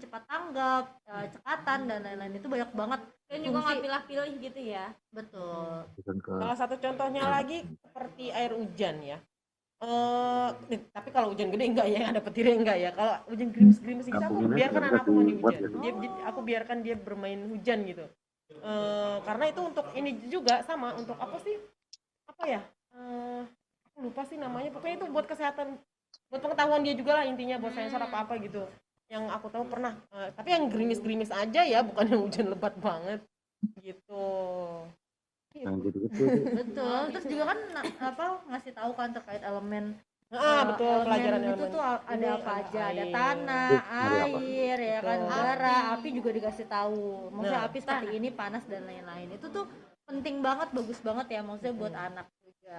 cepat tanggap, cekatan dan lain-lain, itu banyak banget. Dan juga nggak pilih-pilih gitu ya. Betul. Bukan ke Salah satu contohnya lagi seperti air hujan ya. Tapi kalau hujan gede enggak ya, ada petirnya enggak ya. Kalau hujan gerimis-gerimis gitu, aku Kampung ini biarkan juga anakku mandi dibuat hujan. ya. Aku biarkan dia bermain hujan gitu. Karena itu untuk ini juga sama, untuk apa sih? Apa ya? Aku lupa sih namanya. Pokoknya itu buat kesehatan, buat pengetahuan dia juga lah intinya, buat sensor apa-apa gitu. Yang aku tahu pernah. Tapi yang gerimis-gerimis aja ya, bukan yang hujan lebat banget gitu. yang gitu-gitu. Betul. Terus juga kan ngasih tahu kan terkait elemen Betul, pelajaran itu elemen. tuh ada Ini apa aja, ada air. tanah, air ya kan, Betul. udara, api juga dikasih tahu. Maksudnya Nah, api seperti ini, panas dan lain-lain. Itu tuh penting banget, bagus banget ya maksudnya buat anak juga.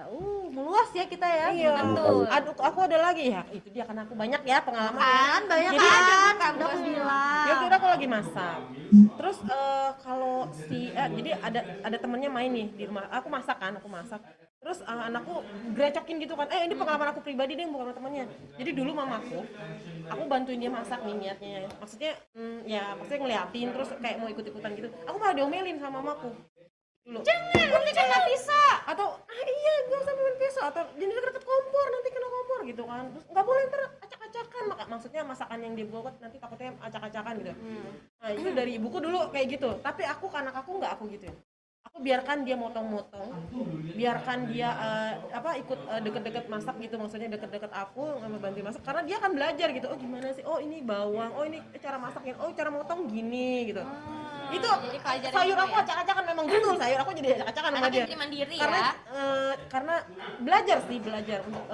Meluas ya kita ya. Iya, Betul. Aduh, aku ada lagi ya. Itu dia, karena aku banyak ya pengalaman. Kan banyak Jadi kan, udah aku bilang. Ya kira aku lagi masak. Terus kalau jadi ada temennya main nih di rumah. Aku masak. Terus anakku grecokin gitu kan. Ini pengalaman aku pribadi deh, bukan temennya. Jadi dulu mamaku, aku bantuin dia masak nih niatnya. Maksudnya maksudnya ngeliatin terus kayak mau ikut-ikutan gitu. Aku malah diomelin sama mamaku. Dulu. Jangan, nanti kena bisa. Atau iya gak usah main pisau, atau jangan deket kompor, nanti kena kompor gitu kan. Terus nggak boleh ntar acak-acakan, maksudnya masakan yang dia buat nanti takutnya acak-acakan gitu. Nah itu dari ibuku dulu kayak gitu, tapi aku ke anak aku nggak aku gitu ya. Aku biarkan dia motong-motong, biarkan dia ikut deket-deket masak gitu, maksudnya deket-deket aku bantu masak, karena dia akan belajar gitu. Oh gimana sih, oh ini bawang, oh ini cara masaknya, oh cara motong gini gitu. Itu Jadi pelajaran sayur juga aku ya. acak-acakan, memang betul sayur aku jadi acak-acakan sama Anak dia. jadi mandiri Karena ya. karena belajar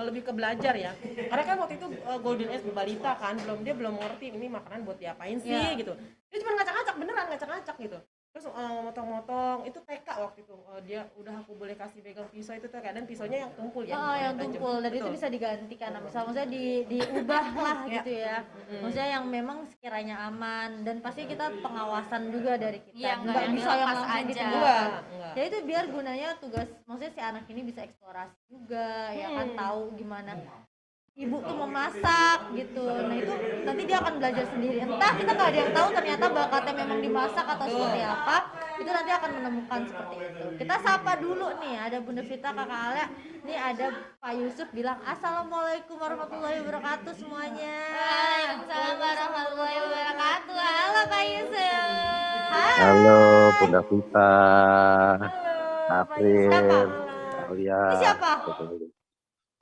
lebih ke belajar ya. Karena kan waktu itu golden age balita kan, dia belum ngerti ini makanan buat diapain sih Iya. gitu. Dia cuma ngacak-ngacak, beneran ngacak-ngacak gitu. Terus motong-motong itu TK waktu itu. Dia udah aku boleh kasih pegang pisau itu TK, dan pisaunya yang tumpul ya. Oh, yang tajam. tumpul, dan itu Betul. bisa diganti karena maksudnya diubah lah gitu ya. Maksudnya yang memang sekiranya aman, dan pasti kita pengawasan juga dari kita. Iya, nggak Nggak yang bisa yang dilepas langsung aja. ditinggalkan. Enggak. Ya itu biar gunanya tugas, maksudnya si anak ini bisa eksplorasi juga ya kan, tahu gimana ibu tuh memasak gitu. Nah itu nanti dia akan belajar sendiri, entah kita nggak ada yang tahu ternyata bakatnya memang dimasak atau seperti apa, itu nanti akan menemukan seperti itu. Kita sapa dulu nih, ada Bunda Vita, Kakak Alia, nih ada Pak Yusuf bilang assalamualaikum warahmatullahi wabarakatuh semuanya. Waalaikumsalam warahmatullahi wabarakatuh. Halo Pak Yusuf. Halo Bunda Vita, Halo Pak Yusuf. April, Siapa? Alia. Ini siapa?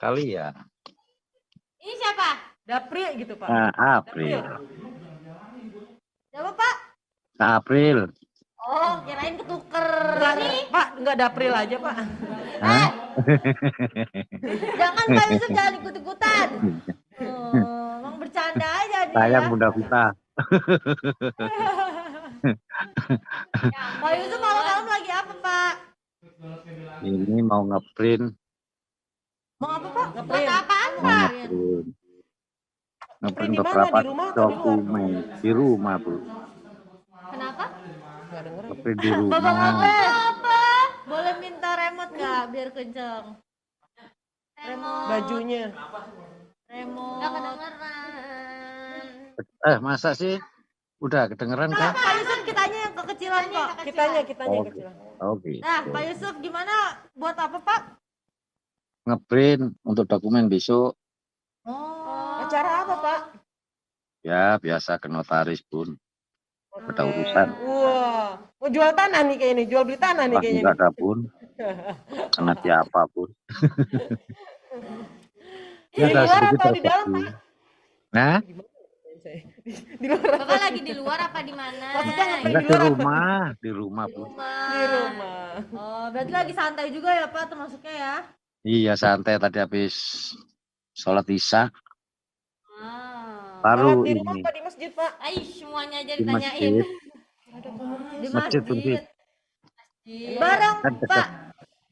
Kalian. Ini siapa? Dapri gitu Pak. Nah, April. Siapa Pak? Nah, April. Oh, kirain ketuker. Pak, enggak Dapril aja Pak. Hah? Jangan Pak Yusuf, jangan ikut-ikutan. Emang bercanda aja nih Sayang ya. Bunda Vita. Pak Yusuf malam-malam lagi apa Pak? Ini mau ngeprint. Mau apa Pak? Ngeprint. Apaan Mau Pak? ngeprint. Ngeprint di mana? beberapa Di rumah atau di luar? dokumen. Di rumah, Bu. Kenapa? Enggak denger. Ngeprint di Bapak rumah. apa? Boleh minta remote nggak biar kenceng? Remote. Bajunya. Remote. Nggak kedengeran. Masa sih? Udah kedengeran kan? Pak Yusuf, kitanya yang kekecilan kok. Kitanya Oh, kecil. Oke. Nah, Pak Yusuf gimana? Buat apa Pak? Ngeprint untuk dokumen besok. Oh. Acara apa Pak? Ya, biasa ke notaris, Bun. Ada urusan. Wah, mau jual tanah nih kayaknya nih, jual beli tanah nih Wah, kayaknya. enggak ada, Bun. Karena siapa, Bun. Di luar atau di dalam rezeki. Pak? Nah, Di luar. Bapak lagi di luar apa di mana? Maksudnya ngapain Enggak di di luar apa? rumah, di rumah, Di Bu. rumah. Di rumah. Oh, berarti lagi santai juga ya Pak termasuknya ya? Iya, santai tadi habis sholat Isya Ah. Sholat baru di rumah ini apa di masjid, Pak? Aish, semuanya aja di ditanyain. masjid. Di Masjid, masjid. Bun. Bareng Kan dekat. Pak.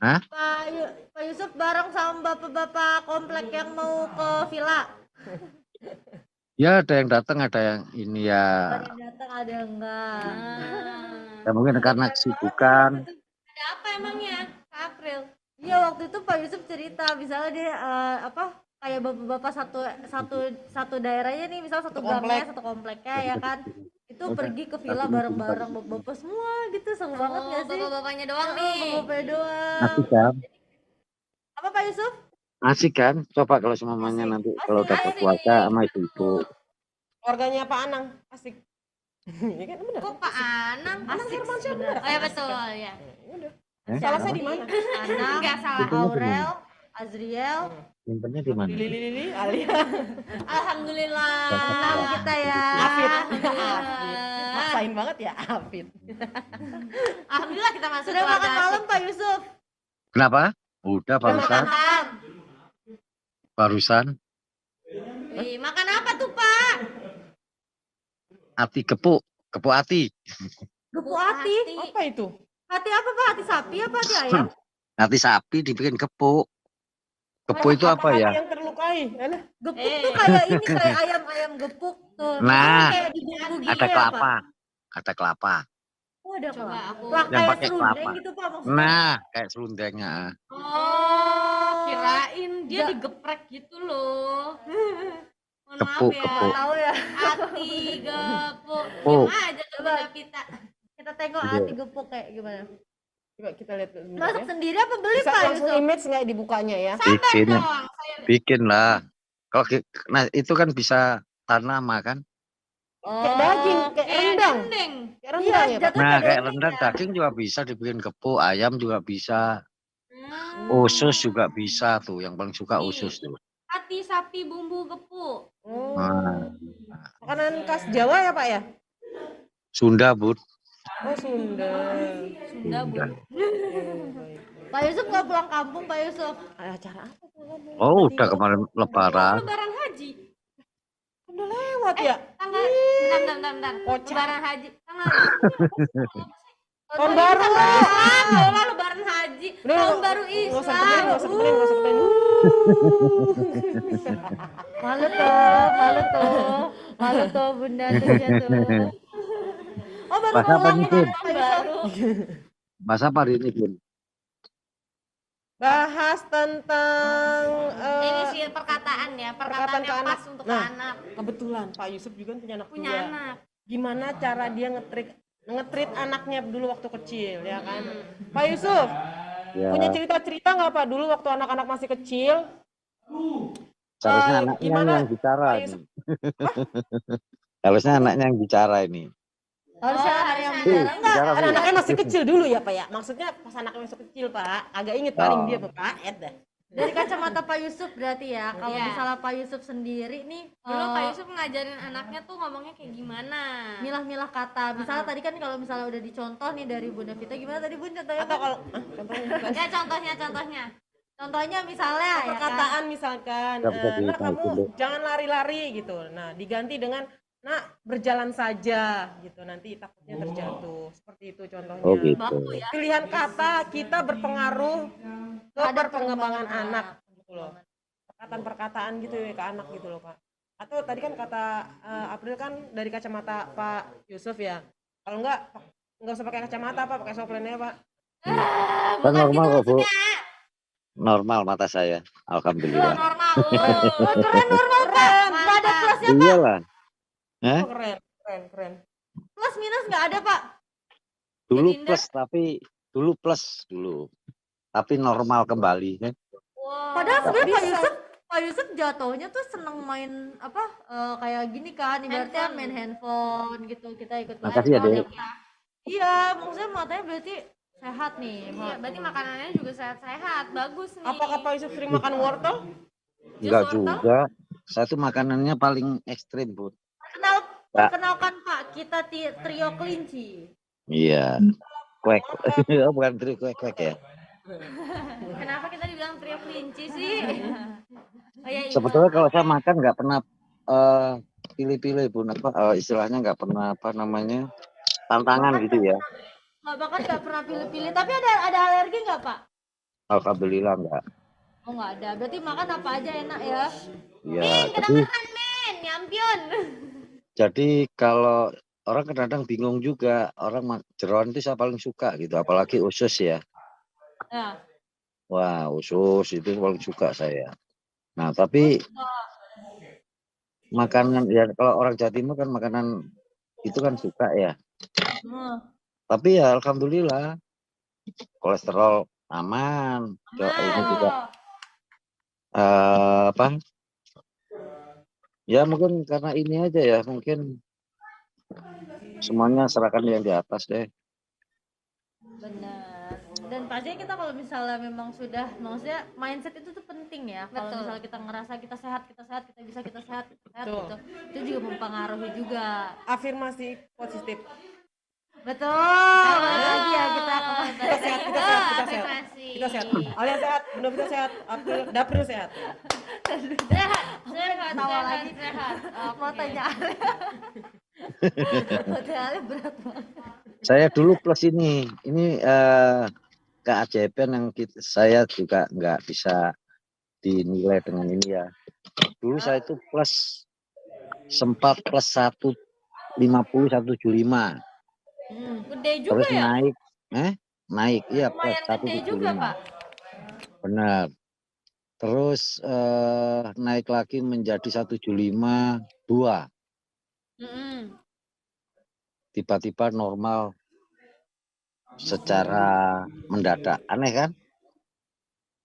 Hah? Pak Yusuf bareng sama bapak-bapak komplek yang mau ke villa. Ya ada yang datang, ada yang ini ya. Ada yang datang, ada yang enggak. Ya mungkin karena kesibukan. Ada apa emangnya, Kak April? Iya waktu itu Pak Yusuf cerita misalnya dia kayak bapak-bapak satu daerahnya nih misalnya satu gangnya satu kompleknya ya kan itu pergi ke villa bareng-bareng bapak-bapak semua gitu seru banget gak sih? Bapak-bapaknya doang nih. Bapak-bapaknya doang. Asik kan? Apa Pak Yusuf? Asik kan? Coba kalau semuanya nanti kalau udah berpuasa sama ibu-ibu. Keluarganya Pak Anang, asik. Iya kan benar. Kok Pak Anang? Anang Hermansyah benar. Oh ya betul ya. Udah. Eh, Salah saya di mana? Anang, Enggak salah. Aurel, Azriel, Simpennya di mana? Lili, Alia. Alhamdulillah. tenang kita ya. Afid. Alhamdulillah. Maksain banget ya, Afid. Alhamdulillah kita masuk Sudah makan keluarga malam Pak Yusuf? Kenapa? Udah barusan. makan. Barusan. Ih, makan apa tuh Pak? Ati gepuk. Gepuk ati. Gepuk hati? Apa itu? Hati apa Pak? Hati sapi apa hati ayam? Hati sapi dibikin gepuk. Gepuk itu apa ya? Yang terlukai. Alah. Gepuk tuh kayak ini kayak ayam gepuk tuh. Nah, kayak dibumbu gitu Ada ya, kelapa. Pak? Ada kelapa. Oh, ada Coba kelapa. aku. Wah, Yang kayak pakai serundeng kelapa. gitu Pak maksudnya. Nah, kayak serundengnya. Oh, kirain dia Nggak. digeprek gitu loh. Mohon Gepuk, maaf ya. gepuk. Tahu ya. Hati gepuk. Oh. Yang aja tuh benda pita. Kita tengok Iya. hati gepuk kayak gimana. Coba kita lihat dulu. Masak Ya. sendiri apa beli Bisa Pak langsung Yusuf? image nggak dibukanya ya? Bikin. Dong, saya Bikin lah. Kalau nah itu kan bisa tanaman kan? Kayak daging, kayak rendang. dendeng. Kayak rendang ya, Pak? jatuh Nah, kayak daging rendang ya. daging juga bisa dibikin gepuk, ayam juga bisa, Hmm. usus juga bisa tuh. Yang paling suka Ih. usus tuh. Hati sapi bumbu gepuk. Oh. Nah, Makanan khas Jawa ya, Pak ya? Sunda, Bud. Oh, Sunda. Sunda bu. Sunda. Pak Yusuf nggak pulang kampung Pak Yusuf? Acara apa? Oh, udah kemarin lebaran. Lebaran haji. Udah lewat ya? Tanggal bentar. Kocak. Lebaran haji. Tanggal Tahun baru. Lola lebaran haji. Udah, Tahun baru Nggak usah temenin, Islam. nggak usah temenin, nggak usah temenin. Malu tuh bunda tuh ya tuh. Oh baru Bahasa apa pulang nih, ya, Bun? Pak Yusuf? Bahasa apa hari ini, Bun? Bahas tentang Ini sih perkataan ya, perkataan perkataan ke yang anak. pas untuk Nah, anak. kebetulan Pak Yusuf juga punya anak Punya dua. anak. Gimana cara dia ngetrit anaknya dulu waktu kecil, ya kan? Pak Yusuf, Ya, punya cerita-cerita nggak Pak dulu waktu anak-anak masih kecil? seharusnya anaknya gimana, yang bicara Pak ini. Yusuf? Harusnya anaknya yang bicara ini. Harusnya ada yang harusnya. bicara enggak? Bicara, Bu. Anaknya masih kecil dulu ya Pak ya? Maksudnya pas anaknya masih kecil Pak, agak inget paling dia Pak Ed dah. Dari kacamata Pak Yusuf berarti ya. Kalau Iya. misalnya Pak Yusuf sendiri nih Dulu Pak Yusuf ngajarin anaknya tuh ngomongnya kayak gimana? milah-milah kata. Misalnya tadi kan kalau misalnya udah dicontoh nih dari Bunda Vita gimana tadi Bun contohnya? Atau Bun? kalau contohnya bukan. Ya contohnya. Contohnya misalnya ya kan? Perkataan misalkan, Nggak bisa nak dihitung kamu dulu. jangan lari-lari gitu. Nah diganti dengan nak berjalan saja gitu. Nanti takutnya terjatuh. Seperti itu contohnya. Oh gitu. Baku ya. Pilihan kata kita berpengaruh ke Ada perkembangan perkembangan anak gitu loh. Perkataan-perkataan gitu ya ke anak gitu loh Pak. Atau tadi kan kata April kan dari kacamata Pak Yusuf ya. Kalau enggak usah pakai kacamata Pak, pakai soplennya Pak. Kan normal gitu kok, Bu. Normal mata saya. Alhamdulillah. Normal. Keren normal Pak. Nggak ada plusnya Pak. Iyalah. Oh, keren. Plus minus nggak ada Pak. Dulu Jadi plus dulu. Tapi normal kembali kan. Padahal sebenarnya bisa. Pak Yusuf jatuhnya tuh seneng main apa kayak gini kan ibaratnya Handphone. main handphone gitu kita ikut Makasih ya, Dek. Iya maksudnya matanya berarti sehat nih Iya, berarti makanannya juga sehat-sehat, bagus nih. Apakah Pak Yusuf sering makan wortel? Enggak wortel? juga. Saya tuh makanannya paling ekstrim, Bu. kenapa Perkenalkan Pak, kita trio kelinci. Iya. Kuek. Oh, bukan kuek ya. Kenapa kita dibilang trio kelinci sih? Oh ya, Sebetulnya kalau saya makan nggak pernah pilih-pilih Bun, istilahnya nggak pernah tantangan gitu ya. Bahkan nggak pernah pilih-pilih. Tapi ada alergi nggak Pak? Alhamdulillah nggak. Oh nggak ada. Berarti makan apa aja enak ya? Ya, kedengeran men, nyampion. jadi kalau orang kadang-kadang bingung juga, orang jeroan itu saya paling suka gitu, apalagi usus ya. Ya. Wah, usus itu paling suka saya. Nah, tapi makanan ya kalau orang Jawa Timur kan makanan itu kan suka ya. Tapi ya alhamdulillah kolesterol aman. Ini juga apa? Ya mungkin karena ini aja ya, mungkin semuanya serahkan yang di atas deh. Benar. Dan pastinya kita kalau misalnya memang sudah, maksudnya mindset itu tuh penting ya. Kalau Betul. misalnya kita ngerasa kita sehat, kita bisa, kita sehat Betul. gitu. Itu juga mempengaruhi juga. Afirmasi positif. Betul. Lagi ya kita Kita sehat, kita sehat, kita sehat. Afirmasi. Kita sehat. Alia sehat, Bunda Vita sehat, Dapur sehat. Sehat, sehat, Tawa sehat, lagi. sehat. Mau tanya Ale. Mau tanya Ale berat banget. Saya dulu plus ini keajaiban yang saya juga nggak bisa dinilai dengan ini ya. Dulu saya itu sempat plus 150, 175. Gede juga Terus ya? naik iya plus Lumayan gede juga 175. Pak. Benar. Terus naik lagi menjadi 175,2. Tiba-tiba normal secara mendadak. Aneh kan?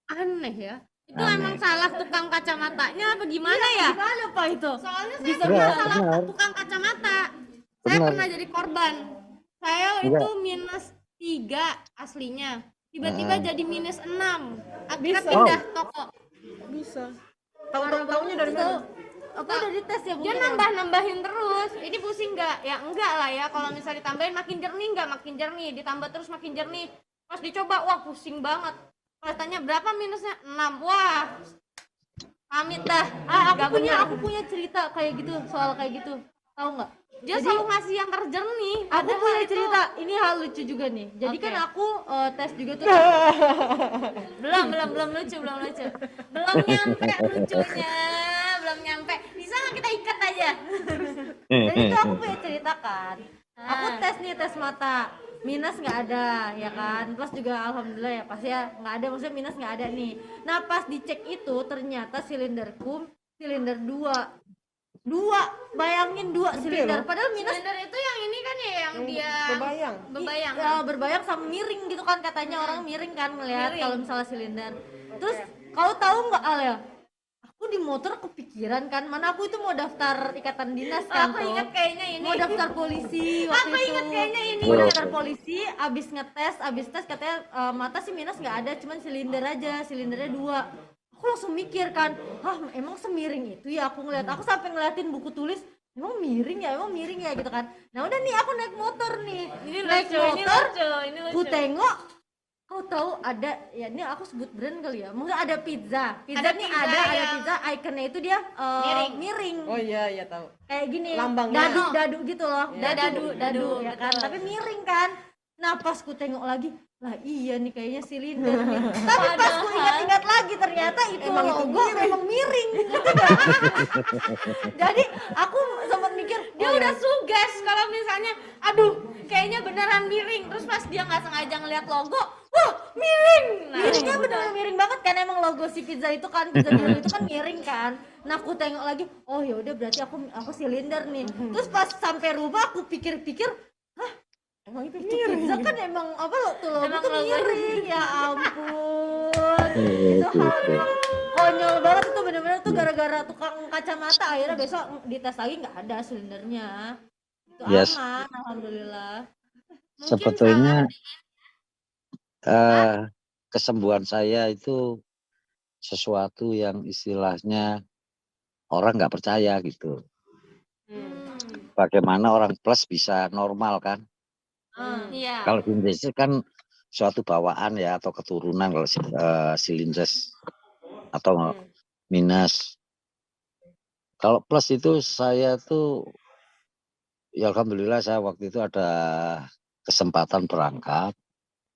Aneh ya. Itu Aneh. emang salah tukang kacamatanya apa gimana ya? Gimana Pak itu? Soalnya saya Bisa pernah Benar, salah benar. tukang kacamata. Saya Benar. pernah jadi korban. Saya Iya. itu -3 aslinya. Tiba-tiba jadi -6. Akhirnya Bisa. pindah toko. Bisa. Tahu-tahunya dari mana? Apa udah dites ya Dia mungkin? nambah-nambahin terus. Ini pusing nggak? Ya enggak lah ya. Kalau misalnya ditambahin makin jernih nggak? Makin jernih. Ditambah terus makin jernih. Pas dicoba, wah pusing banget. Pas tanya berapa minusnya? 6. Wah. Pamit dah. Nggak bener. Aku punya cerita kayak gitu, soal kayak gitu. Tahu nggak? Dia selalu ngasih yang terjernih. Aku Padahal punya itu- cerita, ini hal lucu juga nih. Jadi Oke. kan aku tes juga tuh. belum lucu. Belum nyampe lucunya. Belum nyampe. Bisa nggak kita ikat aja? Jadi tuh aku punya cerita kan. Aku Ah. tes mata, minus nggak ada ya kan. Plus juga alhamdulillah ya pas ya nggak ada, maksudnya minus nggak ada nih. Nah pas dicek itu ternyata silinderku silinder 2. Bayangin 2 silinder. Padahal minus Silinder itu yang ini kan ya, yang dia Berbayang. ya, berbayang sama miring gitu kan, katanya orang miring kan melihat Miring. kalau misalnya silinder. Terus kau tahu nggak Alia? Aku di motor kepikiran kan, mana aku itu mau daftar ikatan dinas kan aku tuh. ingat kayaknya ini. Mau daftar polisi waktu Aku itu. ingat kayaknya ini. Mau daftar polisi, abis tes katanya mata sih minus nggak ada, cuman silinder aja, silindernya 2. Aku langsung mikir kan, emang semiring itu ya, aku ngeliat, aku sampai ngeliatin buku tulis, emang miring ya gitu kan. Nah udah nih aku naik motor nih, Ini naik lucu, ini motor, lucu, ini lucu. ku tengok, kau tahu ada, ya ini aku sebut brand kali ya, mungkin ada pizza Ada nih pizza ada yang- pizza, ikonnya itu dia miring. Oh iya tahu. Kayak gini, Lambangnya. dadu gitu loh, Ya, dadu, ya kan, betul. tapi miring kan. Nah pas ku tengok lagi, lah iya nih kayaknya silinder nih. Tapi pas ku ingat lagi ternyata itu Emang itu logo memang miring. Jadi aku sempat mikir, Dia udah suges kalau misalnya, aduh, kayaknya beneran miring. Terus pas dia nggak sengaja ngeliat logo, wah miring. Nah, miringnya bener-bener miring banget kan, emang logo si pizza itu kan, pizza Hero itu kan miring kan. Nah aku tengok lagi, oh ya udah berarti aku silinder nih. Terus pas sampai rumah aku pikir-pikir, Emang itu itu pizza kan emang apa tuh logo Emang tuh logonya. miring, ya ampun. Itu hal yang konyol banget, itu bener-bener tuh gara-gara tukang kacamata akhirnya besok dites lagi nggak ada silindernya. Itu Yes. aman, alhamdulillah. Sebetulnya kesembuhan saya itu sesuatu yang istilahnya orang nggak percaya gitu. bagaimana orang plus bisa normal kan. Iya. Kalau sintesis kan suatu bawaan ya atau keturunan kalau silindes atau minus. Kalau plus itu saya tuh ya alhamdulillah saya waktu itu ada kesempatan berangkat.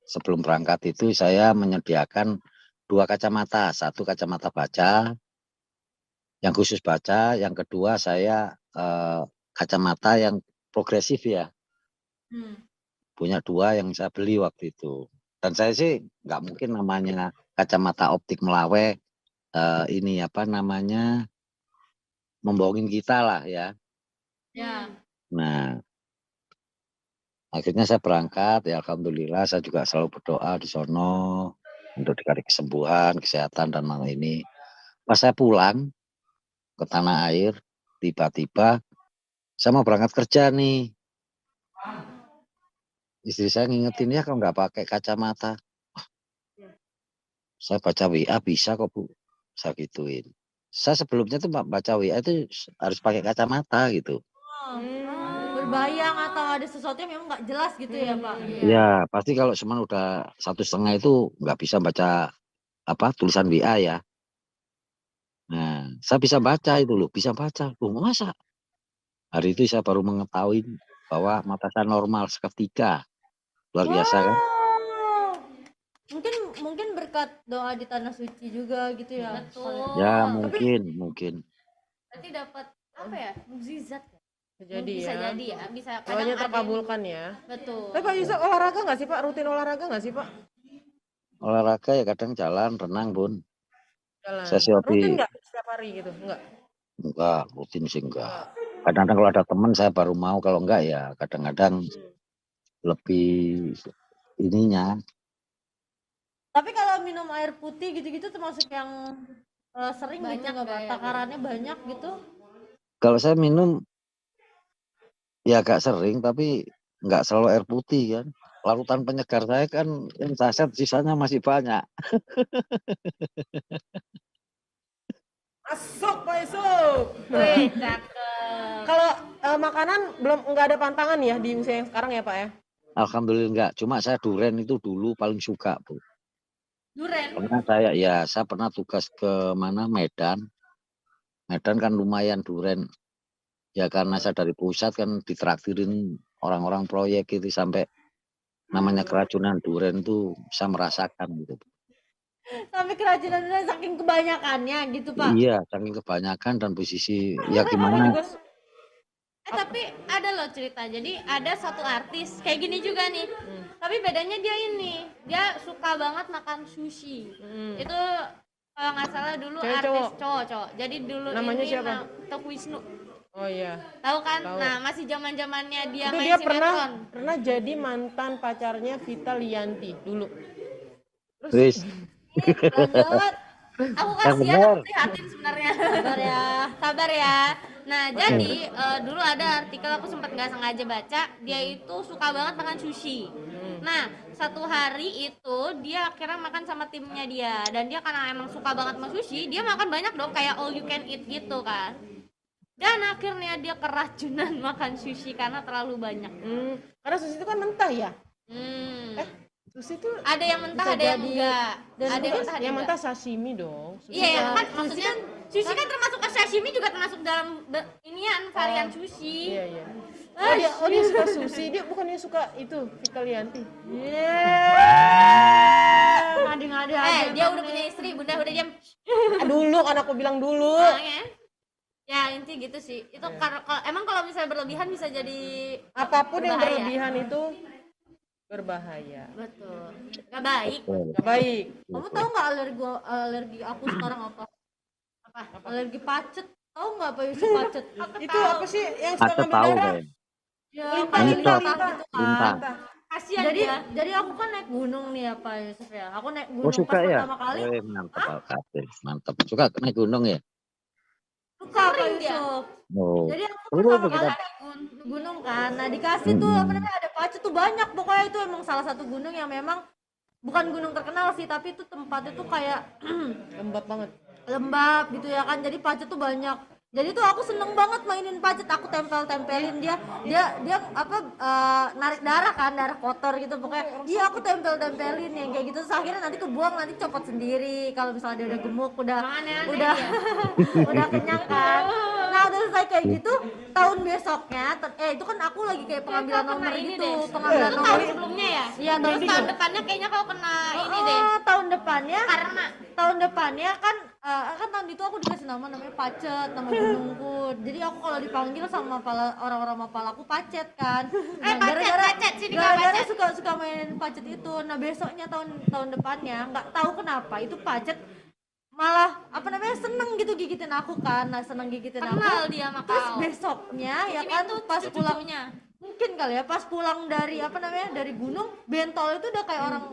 Sebelum berangkat itu saya menyediakan 2 kacamata, 1 kacamata baca yang khusus baca, yang kedua saya kacamata yang progresif ya. Punya 2 yang saya beli waktu itu. Dan saya sih nggak mungkin namanya kacamata optik Melawai ini apa namanya membohongin kita lah ya. Ya. Nah, akhirnya saya berangkat ya alhamdulillah saya juga selalu berdoa di sono untuk dikasih kesembuhan, kesehatan dan malam ini. Pas saya pulang ke tanah air, tiba-tiba saya mau berangkat kerja nih. Istri saya ngingetin ya kalau nggak pakai kacamata. Saya baca WA bisa kok Bu, saya gituin. Saya sebelumnya tuh baca WA itu harus pakai kacamata gitu. Berbahaya atau ada sesuatu yang memang nggak jelas gitu ya Pak? Ya pasti kalau cuman udah 1,5 itu nggak bisa baca apa tulisan WA ya. Nah saya bisa baca itu loh, bisa baca. Loh masa? Hari itu saya baru mengetahui bahwa mata saya normal seketika. Luar biasa kan? Mungkin berkat doa di tanah suci juga gitu ya. Betul. Ya mungkin. Berarti dapat apa ya? Mukjizat ya? Jadi Bisa ya. jadi ya, bisa kadang Doanya ada yang- terkabulkan ya. Betul. Tapi Pak Yusuf olahraga nggak sih Pak? Rutin olahraga nggak sih Pak? Olahraga ya kadang jalan, renang Bun. Jalan. Saya sih hobi. Rutin nggak setiap hari gitu? Enggak, rutin sih enggak. Kadang-kadang kalau ada teman saya baru mau, kalau enggak ya kadang-kadang lebih ininya. Tapi kalau minum air putih gitu-gitu termasuk yang sering Banyak gitu nggak Pak? nggak ya? Takarannya banyak gitu? Kalau saya minum ya agak sering tapi enggak selalu air putih kan. Larutan penyegar saya kan yang saset sisanya masih banyak. Masuk Pak Yusuf. Wih, cakep. Kalau makanan belum nggak ada pantangan ya di usia yang sekarang ya Pak ya? Alhamdulillah enggak. Cuma saya duren itu dulu paling suka, Bu. Duren. Karena saya pernah tugas ke mana Medan. Medan kan lumayan duren. Ya karena saya dari pusat kan ditraktirin orang-orang proyek itu sampai namanya keracunan duren tuh saya merasakan gitu. Sampai keracunan saking kebanyakannya gitu Pak? Iya, saking kebanyakan dan posisi ya Aku gimana? juga Tapi ada loh cerita. Jadi ada satu artis kayak gini juga nih. Tapi bedanya dia ini, dia suka banget makan sushi. Itu kalau nggak salah dulu Cewek, artis cowok? cowok. Jadi dulu Namanya ini siapa? Tok Wisnu. Oh iya. Tahu kan? Tahu. Nah, masih zaman-zamannya dia Itu main dia sinetron. pernah jadi mantan pacarnya Vita Lianti dulu. Wis, Lanjut. Aku yang kasihan, benar. aku prihatin sebenarnya. Sabar ya. Nah, jadi dulu ada artikel aku sempat nggak sengaja baca, dia itu suka banget makan sushi. Nah, satu hari itu dia akhirnya makan sama timnya dia, dan dia karena emang suka banget sama sushi, dia makan banyak dong kayak all you can eat gitu kan. Dan akhirnya dia keracunan makan sushi karena terlalu banyak. Karena sushi itu kan mentah ya. Sushi itu Ada yang mentah, Bisa ada yang jadi- enggak. dan Ada yang itu mentah, ada yang yang mentah enggak. sashimi dong. Sushi Iya, ya kan- kan maksudnya sushi kan termasuk sashimi juga termasuk dalam inian varian sushi. Iya iya. Oh dia suka sushi, dia bukannya suka itu Vita Lianti. Ngadi-ngadi aja. Dia udah punya istri, bunda udah diam. Dulu kan aku bilang dulu. Makanya. Ya inti gitu sih. Itu emang kalau misalnya berlebihan bisa jadi Apapun yang berbahaya. berlebihan itu berbahaya. Betul. Gak baik. Gak baik. Kamu tahu nggak alergi aku sekarang apa? Apa? Alergi pacet. Tahu nggak apa itu pacet? Itu apa sih yang suka Ada ngambil tahu darah? deh. Ya, Lintah, kayak lintah, lintah lintah. gitu kan. Lintah. Kasihan Jadi dia. jadi aku kan naik gunung nih ya Pak Yusuf ya. Aku naik Oh gunung suka pas ya? pertama kali. Wih, mantap Alkatil, mantap. Suka naik gunung ya? Suka Pak Sering dia. Yusuf. Oh. Jadi aku Dulu pertama tuh kali kita naik gunung kan. Nah dikasih tuh apa namanya ada pacet tuh banyak. Pokoknya itu emang salah satu gunung yang memang bukan gunung terkenal sih, tapi itu tempatnya tuh kayak Lembab banget. lembab gitu ya kan. Jadi pacet tuh banyak. Jadi tuh aku seneng banget mainin pacet, aku tempelin dia apa narik darah kan, darah kotor gitu pokoknya. Iya aku tempelin yang kayak gitu. Terus akhirnya nanti kebuang, nanti copot sendiri kalau misalnya dia udah gemuk, udah Aneh-aneh udah ya. udah kenyang kan. Nah udah selesai kayak gitu, tahun besoknya itu kan aku lagi kayak pengambilan Kena nomor ini gitu, deh. pengambilan Itu nomor. tahun sebelumnya ya? Iya, Terus tahun tahun depannya kayaknya kau kena ini deh. tahun depannya Karena tahun depannya kan tahun itu aku dikasih namanya Pacet, nama gunungku. Jadi aku kalau dipanggil sama orang-orang Mapala aku Pacet kan. Nah, Pacet, sini Kak, gara-gara Pacet. suka mainin Pacet itu. Nah, besoknya tahun depannya nggak tahu kenapa itu Pacet malah apa namanya seneng gitu gigitin aku kan. Nah, seneng gigitin kenal aku. dia sama Terus kau. besoknya ya Mungkin kan itu pas pulang cucunya. mungkin kali ya pas pulang dari apa namanya dari gunung bentol itu udah kayak orang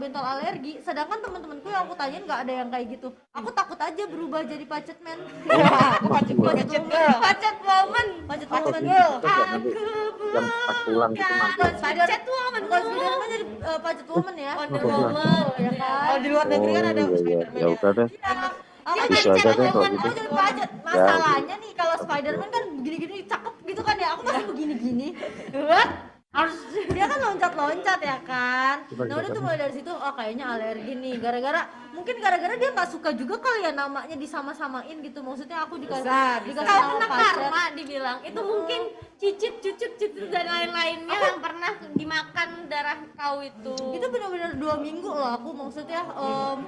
bentol alergi, sedangkan teman-temanku yang aku tanyain nggak ada yang kayak gitu. Aku takut aja berubah jadi pacet men. Pacet girl. Pacet woman Atau girl. gitu juga nanti yang pas pulang gitu manggil. Pacet woman bukan Spiderman jadi pacet woman ya. Wonder Oh, Woman. ya kan. Kalau di luar negeri kan ada iya, iya. Spiderman Ya ya. udah deh. Aku Itu jadi aja deh kalau woman, gitu. aku jadi pacet. Masalahnya nih kalau Spiderman kan gini-gini cakep gitu kan ya, aku masih begini-gini. Harus dia kan loncat-loncat ya kan. Nah udah tuh mulai dari situ oh kayaknya alergi nih mungkin gara-gara dia nggak suka juga kali ya namanya disama-samain gitu, maksudnya aku Bisa. dikasih Kau nama kena Pacet. karma dibilang. Itu mungkin cicit, cucut dan lain-lainnya yang pernah dimakan darah kau itu. Itu benar-benar 2 minggu loh aku, maksudnya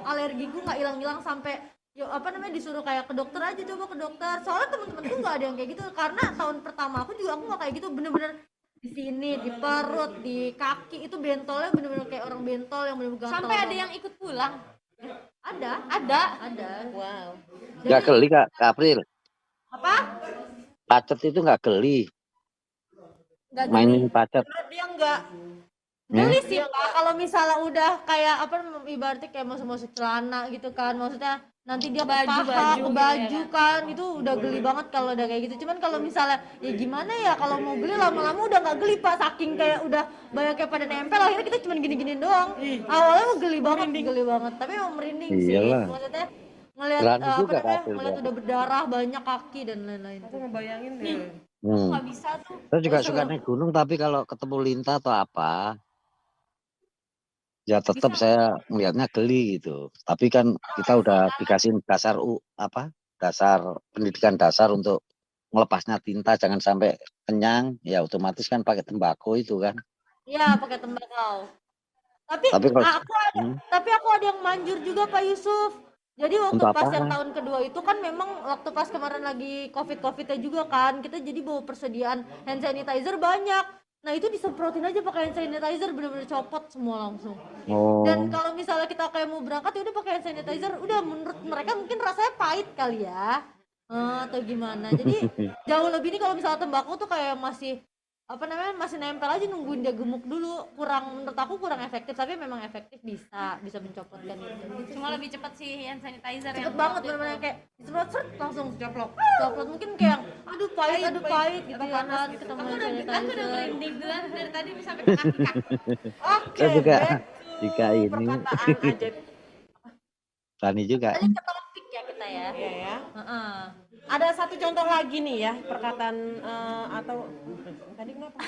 alergiku nggak hilang-hilang sampai apa namanya disuruh kayak ke dokter aja, coba ke dokter, soalnya temen-temenku nggak ada yang kayak gitu karena tahun pertama aku nggak kayak gitu, bener-bener di sini, di perut, di kaki itu bentolnya bener-bener kayak orang bentol yang bener-bener gatal Sampai ada banget. yang ikut pulang. ada Wow. Nggak geli Kak April. apa Pacet itu nggak geli. nggak Mainin pacet. Dia enggak. geli sih Pak kalau misalnya udah kayak apa ibaratnya kayak masuk celana gitu kan, maksudnya nanti dia ke paha, ke baju kan itu udah geli banget kalau udah kayak gitu. Cuman kalau misalnya ya gimana ya, kalau mau geli lama-lama udah nggak geli Pak, saking kayak udah banyak kayak pada nempel akhirnya kita cuma gini-gini doang. Awalnya mah geli banget tapi emang merinding sih, Iyalah. maksudnya ngelihat Berani apa juga, namanya Kak, ngelihat udah berdarah banyak kaki dan lain-lain. Aku ngebayangin deh. Nggak bisa tuh. Saya juga suka naik gunung, tapi kalau ketemu lintah atau apa, ya tetap saya melihatnya geli gitu. Tapi kan kita udah dikasih dasar pendidikan dasar untuk melepasnya tinta, jangan sampai kenyang, ya otomatis kan pakai tembakau itu kan. Iya pakai tembakau. Tapi Tapi kalau aku ada yang manjur juga Pak Yusuf. Jadi waktu Untuk pas apa? yang tahun kedua itu kan memang waktu pas kemarin lagi covidnya juga kan, kita jadi bawa persediaan hand sanitizer banyak. Nah itu disemprotin aja pakai hand sanitizer, bener-bener copot semua langsung. oh, Dan kalau misalnya kita kayak mau berangkat ya udah pakai hand sanitizer, udah menurut mereka mungkin rasanya pahit kali ya. Atau gimana. Jadi jauh lebih nih kalau misalnya tembakau tuh kayak masih apa namanya masih nempel aja nungguin dia gemuk dulu, menurut aku kurang efektif, tapi memang efektif, bisa mencopotkan itu. Cuma lebih cepat sih hand sanitizer Cepet yang banget waktu bener-bener itu. kayak disemprot seret langsung copot mungkin kayak aduh pahit gitu ya kan ketemu hand Aku udah sanitizer. merinding duluan dari tadi sampai ke kaki. Oke, saya juga back jika to ini perkataan ajaib. Tani juga. Tadi ke topik ya kita ya. Iya ya. Heeh. Ada satu contoh lagi nih ya, perkataan atau tadi kenapa?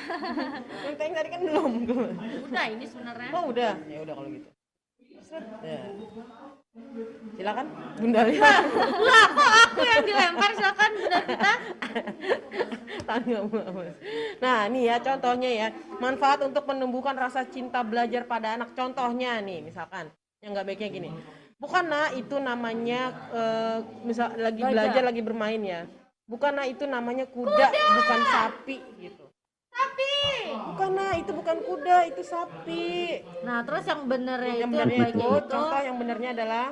Yang tadi kan belum. Udah ini sebenarnya. Oh udah, ya udah kalau gitu. Set. Ya. Silakan Bunda Lia. Lah kok aku yang dilempar, silakan Bunda kita. Tanya Mas. Nah nih ya contohnya ya, manfaat untuk menumbuhkan rasa cinta belajar pada anak. Contohnya nih misalkan yang nggak baiknya gini, bukan itu namanya misal lagi belajar lagi bermain ya, bukan itu namanya kuda. Bukan sapi gitu. Sapi. Bukan itu bukan kuda, itu sapi. Nah terus yang benernya Yang itu benernya yang itu, baiknya itu contoh yang benernya adalah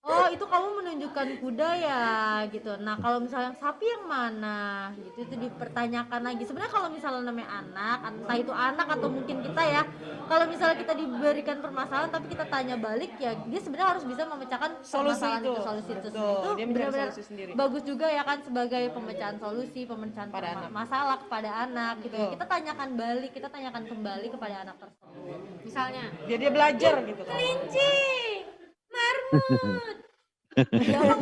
oh itu kamu menunjukkan kuda ya gitu. Nah kalau misalnya yang sapi yang mana gitu itu dipertanyakan lagi. Sebenarnya kalau misalnya namanya anak, entah itu anak atau mungkin kita ya, kalau misalnya kita diberikan permasalahan tapi kita tanya balik ya dia sebenarnya harus bisa memecahkan Solusi permasalahan itu. solusi itu. Betul, Itu dia mencari benar-benar solusi sendiri. bagus juga ya kan sebagai pemecahan solusi, pemecahan Pada anak. masalah kepada anak gitu ya. Betul. Kita tanyakan balik, kita tanyakan kembali kepada anak tersebut. Misalnya biar dia belajar gitu kan. kelinci, marmut, Dia mau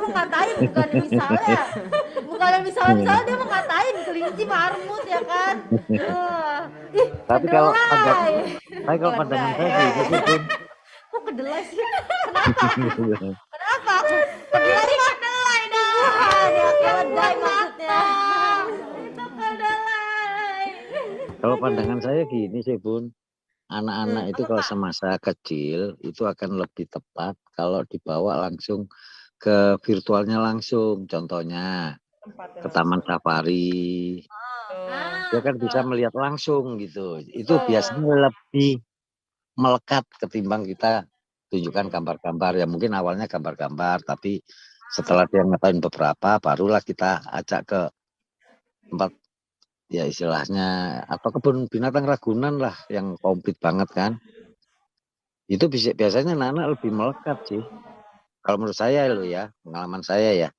ngatain bukan misalnya dia mau ngatain kelinci marmut ya kan. Ih, Tapi kalau kedelai. pandangan saya gitu sih, Bun. Kok kedelai sih? Kenapa aku kedelai dong. Bukan, ya keledai maksudnya. Itu kedelai. Kalau pandangan saya gini sih, Bun. Anak-anak itu kalau semasa kecil itu akan lebih tepat kalau dibawa langsung ke virtualnya langsung. Contohnya ke Taman Safari. Dia kan bisa melihat langsung gitu. Itu biasanya lebih melekat ketimbang kita tunjukkan gambar-gambar. Ya mungkin awalnya gambar-gambar, tapi setelah dia ngetahuin beberapa, barulah kita ajak ke tempat ya istilahnya atau kebun binatang Ragunan lah yang komplit banget kan. Itu biasanya anak-anak lebih melekat sih. Kalau menurut saya lo ya, pengalaman saya ya.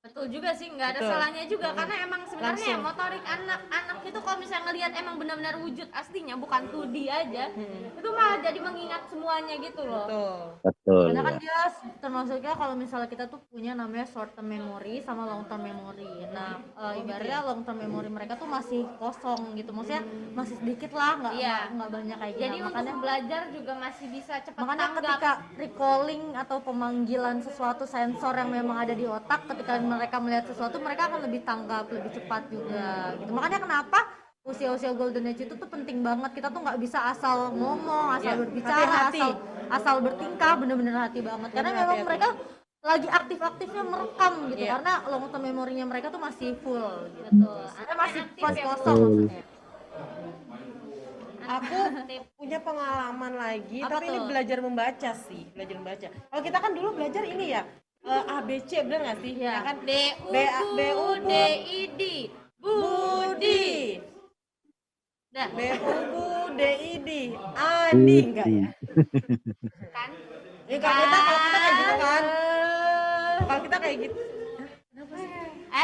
Betul juga sih, nggak ada Betul. salahnya juga karena emang sebenarnya Langsung. motorik anak-anak itu kalau misalnya ngelihat emang benar-benar wujud aslinya bukan 2D aja, itu malah jadi mengingat semuanya gitu loh. Betul. Betul. Karena kan Ya. dia termasuknya kalau misalnya kita tuh punya namanya short term memory sama long term memory. Nah, ibaratnya long term memory mereka tuh masih kosong gitu. Maksudnya masih sedikit lah, nggak banyak kayak gitu. Jadi makanya untuk belajar juga masih bisa cepat makanya tanggap. ketika recalling atau pemanggilan sesuatu sensor yang memang ada di otak, ketika mereka melihat sesuatu mereka akan lebih tanggap, lebih cepat juga gitu. Makanya kenapa usia-usia golden age itu tuh penting banget. Kita tuh nggak bisa asal ngomong, asal Iya, berbicara, hati-hati. asal bertingkah, bener-bener hati banget. Karena Bener, memang hati-hati. mereka lagi aktif-aktifnya merekam gitu. Iya. Karena long term memorinya mereka tuh masih full gitu. Betul. Masih Aktif masih ya, Bu. kosong maksudnya. Aku punya pengalaman lagi, Apa tapi ini tuh? belajar membaca sih, belajar membaca. Kalau kita kan dulu belajar ini ya, ABC, bener nggak sih? Iya. Ya kan? B U B U D I D Budi. Dah, B U D I D, Adi enggak ya? kan? Ya kalau kita kayak gitu kan, kalau kita kayak gitu.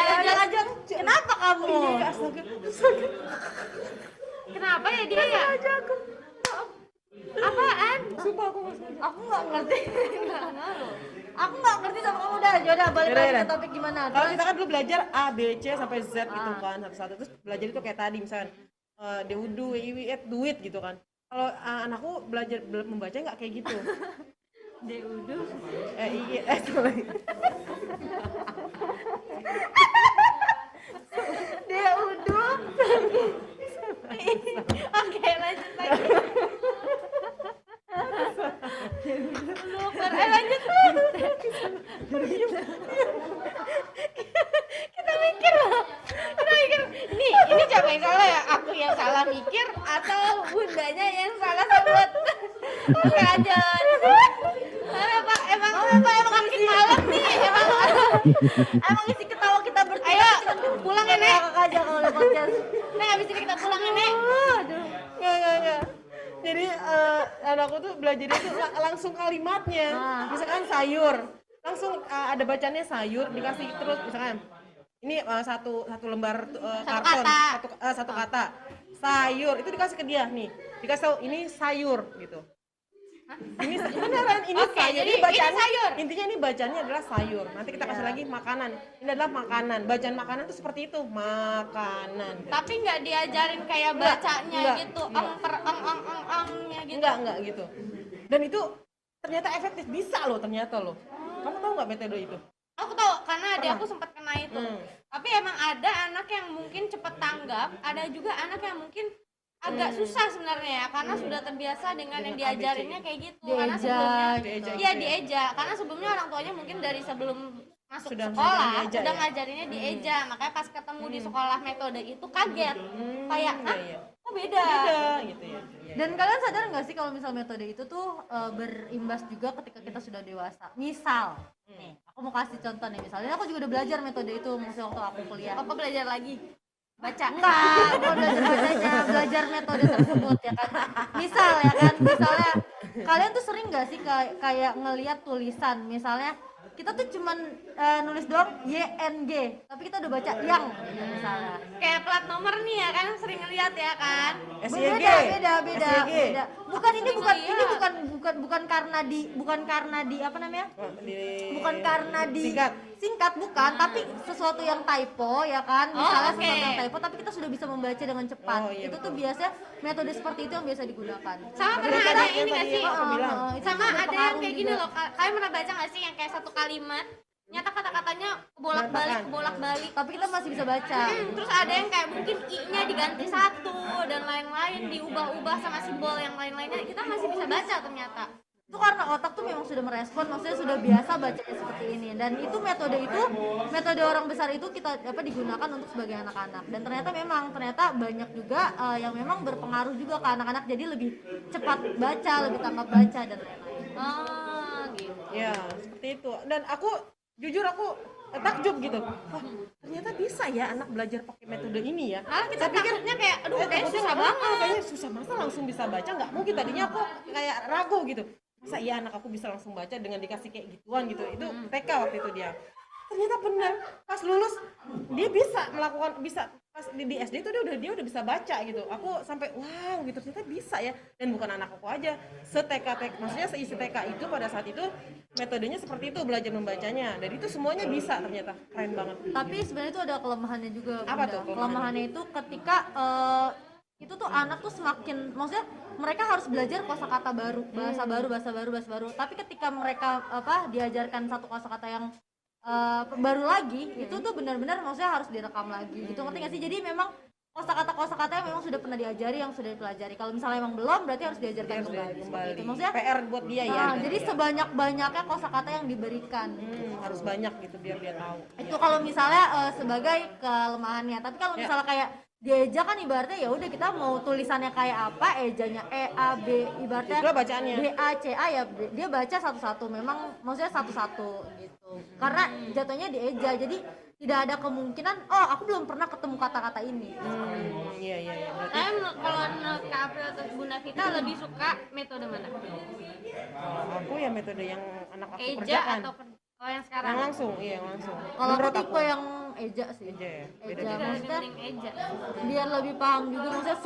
Lanjut. Kenapa kamu? Iya, astaga. Kenapa ya dia ya? Apaan? Sumpah aku nggak sengaja. Aku nggak ngerti. Aku nggak ngerti sama kamu dah. Yaudah balik Yaudah, lagi ke yaudah. topik gimana? Kalau kita kan dulu belajar A, B, C sampai Z gitu Ah. kan, satu-satu. Terus belajar itu kayak tadi misalkan Deudu, Wiwit, duit gitu kan. Kalau anakku belajar membaca nggak kayak gitu. Deudu. Sorry. Dia udah. Oke, lanjut lagi. Lupa. Lanjut. Kita mikir ini siapa yang salah ya? Aku yang salah mikir atau bundanya yang salah sebut? Lanjut. Emang makin malam nih. Emang isi ketawa kita bertiga. Ayo, pulang ya, Nek. Ngakak aja kalau udah podcast. Nek, habis ini kita pulang ya, Nek. Nggak. Jadi anakku tuh belajar itu langsung kalimatnya. Misalkan sayur, langsung ada bacanya sayur, dikasih terus misalkan ini satu lembar karton, satu kata sayur itu dikasih ke dia nih, dikasih tahu ini sayur gitu. Ini beneran ini Oke, sayur. jadi Ini bacaan ini sayur. Intinya ini bacanya adalah sayur. Nanti kita kasih lagi makanan. Ini adalah makanan. Bacaan makanan itu seperti itu, makanan. Tapi nggak diajarin kayak Enggak, bacanya enggak, gitu, enggak. ongnya gitu. Enggak gitu. Dan itu ternyata efektif, bisa loh ternyata loh. Kamu tahu nggak metode itu? Aku tahu karena adik Pernah? aku sempat kena itu. Hmm. Tapi emang ada anak yang mungkin cepet tanggap, ada juga anak yang mungkin agak susah sebenarnya ya, karena sudah terbiasa dengan yang Dengan diajarinnya ABC. kayak gitu. Karena Dieja, sebelumnya Dieja iya gitu ya. dieja, karena sebelumnya orang tuanya mungkin dari sebelum masuk Sudah sekolah ngajarin dieja udah ya? ngajarinnya dieja, makanya pas ketemu di sekolah metode itu kaget. Kayak, Iya, iya. kok beda? Beda gitu ya. Iya. Dan kalian sadar nggak sih kalau misal metode itu tuh berimbas juga ketika kita sudah dewasa. Misal, nih, aku mau kasih contoh nih. Misalnya aku juga udah belajar metode itu maksudnya waktu aku kuliah. Apa belajar lagi? Baca? Enggak, bukan belajar bacanya, belajar metode tersebut ya kan. Misal ya kan, misalnya kalian tuh sering nggak sih kayak ngelihat tulisan, misalnya kita tuh cuman nulis doang YNG, tapi kita udah baca yang gitu misalnya. Kayak plat nomor nih ya kan sering ngeliat ya kan. SYG. Beda. SYG. Bukan ini bukan Iya. ini bukan karena di apa namanya? Bukan karena di singkat bukan, tapi sesuatu yang typo ya kan, misalnya oke. sesuatu yang typo tapi kita sudah bisa membaca dengan cepat. Oh, iya, Itu betul. tuh biasanya metode seperti itu yang biasa digunakan. Sama Tadi pernah kan ada yang ini nggak tadi sih? aku bilang. Itu Sama juga ada yang berpengaruh kayak gini juga. loh. Kalian pernah baca nggak sih yang kayak satu kalimat nyata kata-katanya bolak-balik. Tapi kita masih bisa baca. Terus ada yang kayak mungkin i-nya diganti satu dan lain-lain, diubah-ubah sama simbol yang lain-lainnya. Kita masih bisa baca ternyata. Itu karena otak tuh memang sudah merespon, maksudnya sudah biasa bacanya seperti ini, dan itu metode orang besar itu kita digunakan untuk sebagai anak-anak, dan ternyata banyak juga yang memang berpengaruh juga ke anak-anak, jadi lebih cepat baca, lebih tangkap baca dan lain-lain. Gitu. Ya, seperti itu. Dan aku jujur takjub gitu. Wah, ternyata bisa ya anak belajar pakai metode ini ya. Malah kita takutnya kayak aduh kayak takutnya susah banget. kayaknya susah, masa langsung bisa baca, nggak mungkin. Tadinya aku kayak ragu gitu, masa iya anak aku bisa langsung baca dengan dikasih kayak gituan gitu. Itu TK waktu itu dia, ternyata benar pas lulus dia bisa pas di SD itu dia udah bisa baca gitu. Aku sampai wow gitu, ternyata bisa ya. Dan bukan anak aku aja, maksudnya seisi TK itu pada saat itu metodenya seperti itu, belajar membacanya, dan itu semuanya bisa. Ternyata keren banget. Tapi sebenarnya itu ada kelemahannya juga. Apa Bunda. tuh kelemahannya? Kelemahannya itu ketika itu tuh anak tuh semakin, maksudnya mereka harus belajar kosakata baru, bahasa baru. Tapi ketika mereka diajarkan satu kosakata yang baru lagi, itu tuh benar-benar maksudnya harus direkam lagi. Gitu, ngerti nggak sih? Jadi memang kosakata yang memang sudah pernah diajari, yang sudah dipelajari. Kalau misalnya emang belum, berarti harus diajarkan kembali. Seperti itu. Maksudnya PR buat dia ya. jadi sebanyak-banyaknya kosakata yang diberikan. Harus banyak gitu biar dia tahu. Itu kalau misalnya sebagai kelemahannya. Tapi kalau misalnya kayak dieja kan ibaratnya ya udah, kita mau tulisannya kayak apa, ejanya E A B, ibaratnya Itulah bacaannya. B A C A ya dia baca satu-satu, memang maksudnya satu-satu gitu. Karena jatuhnya dieja, jadi tidak ada kemungkinan aku belum pernah ketemu kata-kata ini. Iya. Berarti Kalau Kak April atau Bunda Vita lebih suka metode mana? aku ya metode yang anak aku Eja kerjakan. atau yang sekarang? Yang langsung, iya yang langsung. Kalau aku Menurut tipe yang eja sih. Eja ya. Eja, Juga lebih maksudnya mending Eja. biar lebih paham juga, maksudnya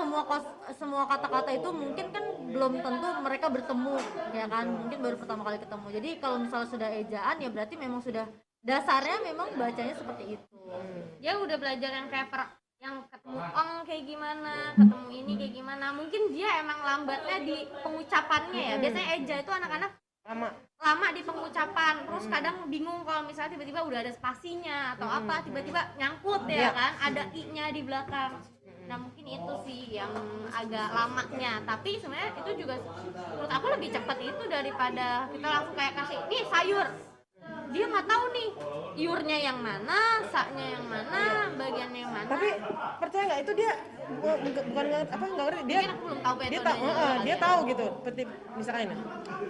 semua kata-kata itu mungkin kan belum tentu mereka bertemu ya kan, mungkin baru pertama kali ketemu. Jadi kalau misalnya sudah ejaan ya berarti memang sudah dasarnya memang bacanya seperti itu. Dia udah belajar yang kayak yang ketemu ong kayak gimana, ketemu ini kayak gimana. Mungkin dia emang lambatnya di pengucapannya ya. Biasanya Eja itu anak-anak lama di pengucapan, terus kadang bingung kalau misalnya tiba-tiba udah ada spasinya atau apa, tiba-tiba nyangkut ya kan, ada i-nya di belakang. Nah mungkin itu sih yang agak lamanya, tapi sebenarnya itu juga menurut aku lebih cepat itu daripada kita langsung kayak kasih nih sayur, dia nggak tahu nih iurnya yang mana, saknya yang mana, bagiannya yang mana. Tapi percaya nggak, itu dia bukan nggak ngerti, dia Mungkin aku belum tahu dia metodenya. tahu dia tahu gitu. Seperti misalkan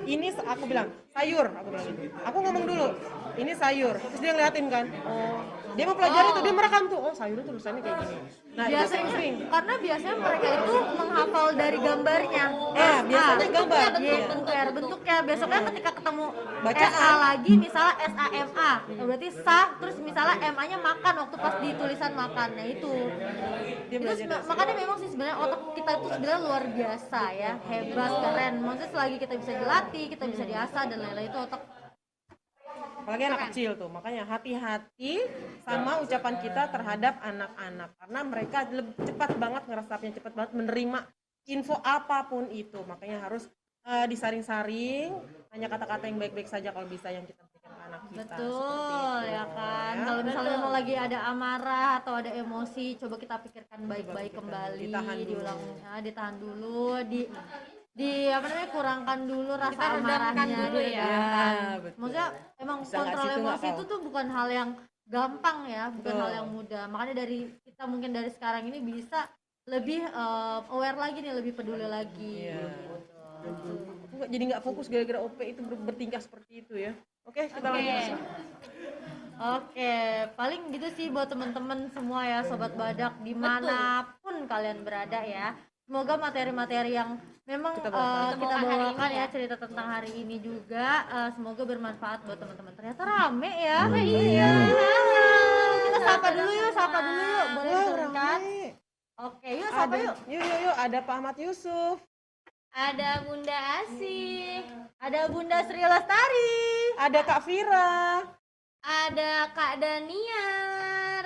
ini aku bilang sayur, aku bilang gitu. Aku ngomong dulu ini sayur, terus dia ngeliatin kan, dia mau pelajari tuh, dia merekam tuh, sayur itu tulisannya kayak gini. Nah itu Biasanya sering. karena biasanya mereka itu menghafal dari gambarnya. Biasanya gambar. Bentuknya. Besoknya ketika ketemu Bacaan. SA lagi, misalnya SAMA, berarti sa, terus misalnya MA-nya makan waktu pas di tulisan makan. Nah itu. Dia belajar dari Makanya memang sih sebenarnya otak kita itu sebenarnya luar biasa ya, hebat, keren. Maksudnya selagi kita bisa dilatih, kita bisa diasah dan lain-lain, itu otak. apalagi anak kecil tuh. Makanya hati-hati sama ucapan kita terhadap anak-anak, karena mereka cepat banget ngeresapnya, cepat banget menerima info apapun itu. Makanya harus disaring-saring, hanya kata-kata yang baik-baik saja kalau bisa yang kita berikan ke anak kita. Betul ya kan. Kalau misalnya memang lagi ada amarah atau ada emosi, coba kita pikirkan baik-baik kembali, ditahan dulu. ditahan dulu, kurangkan dulu rasa Kita redamkan amarahnya dulu ya. Betul. Maksudnya emang Bisa nggak kontrol sih itu nggak emosi itu tahu. tuh bukan hal yang gampang ya, bukan Betul. hal yang mudah. Makanya dari kita mungkin dari sekarang ini bisa lebih aware lagi nih, lebih peduli lagi. Iya. Aku jadi nggak fokus gara-gara OP itu bertingkah seperti itu ya. Oke, kita lanjut. Oke, paling gitu sih buat teman-teman semua ya, sobat badak dimanapun kalian berada ya. semoga materi-materi yang memang Kita bawakan. kita Bawakan hari bawakan ini ya ya. cerita tentang hari ini juga semoga bermanfaat buat teman-teman. Ternyata rame ya. Iya. Kita sapa dulu yuk, boleh Wah, diturunkan. rame. Oke, yuk sapa Ada, yuk. yuk, ada Pak Ahmad Yusuf, Ada Bunda Asih, Ada Bunda Sri Lestari. ada Kak Vira, ada Kak Daniar,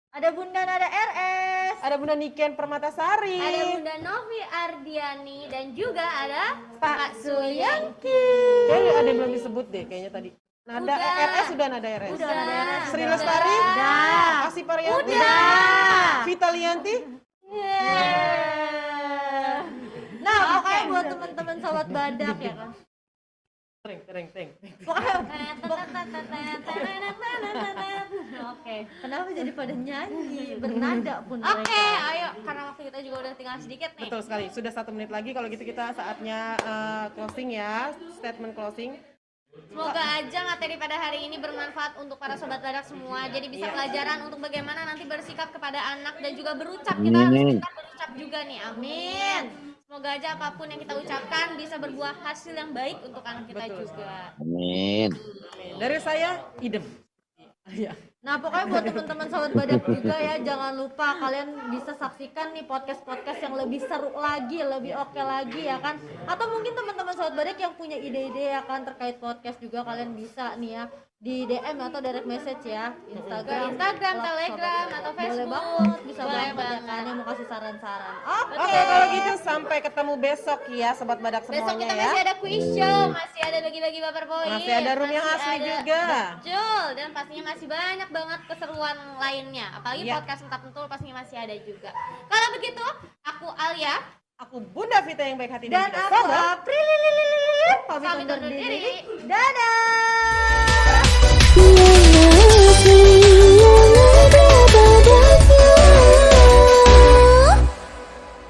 Ada Bunda Nada RS. ada Bunda Niken Permatasari, ada Bunda Novi Ardiani, dan juga ada Pak Suyangki. Kayaknya ada yang belum disebut deh kayaknya tadi. Nada Udah. RS sudah nada RS. Udah ada RS. Sri Udah. Lestari, Udah. Asih Parianti, Vita Lianti, Nah, pokoknya buat teman-teman sobat badak ya kan. Teng. Pokoknya Oke, kenapa jadi pada nyanyi bernada pun Oke, mereka. ayo karena waktu kita juga udah tinggal sedikit nih. betul sekali. Sudah 1 menit lagi. Kalau gitu kita saatnya closing ya, statement closing. Semoga aja materi pada hari ini bermanfaat untuk para sobat badak semua. Jadi bisa pelajaran untuk bagaimana nanti bersikap kepada anak dan juga berucap. Kita harus Amin. pintar berucap juga nih. Amin. Semoga aja apapun yang kita ucapkan bisa berbuah hasil yang baik untuk anak kita Betul. juga. Amin. Dari saya, idem. Iya. Nah, pokoknya buat teman-teman sobat badak juga ya, jangan lupa kalian bisa saksikan nih podcast-podcast yang lebih seru lagi, lebih oke lagi ya kan. Atau mungkin teman-teman sobat badak yang punya ide-ide ya kan terkait podcast juga kalian bisa nih ya di DM atau direct message ya, Instagram, Instagram, Sobat Telegram, Badak. atau Boleh Facebook. banget, bisa Boleh banget ya banget. kan yang mau kasih saran-saran. Oke, kalau gitu sampai ketemu besok ya Sobat Badak Besok semuanya kita ya. masih ada quiz show, masih ada bagi-bagi baper poin. Masih ada room yang masih asli ada- juga. Betul, dan pastinya masih banyak banget keseruan lainnya. Apalagi Iya. podcast Entah Tentul pastinya masih ada juga. Kalau begitu, aku Alia, Aku Bunda Vita yang baik hati Dan kita aku sobat. April pamit Pamit undur undur diri. diri. Dadah. Yes,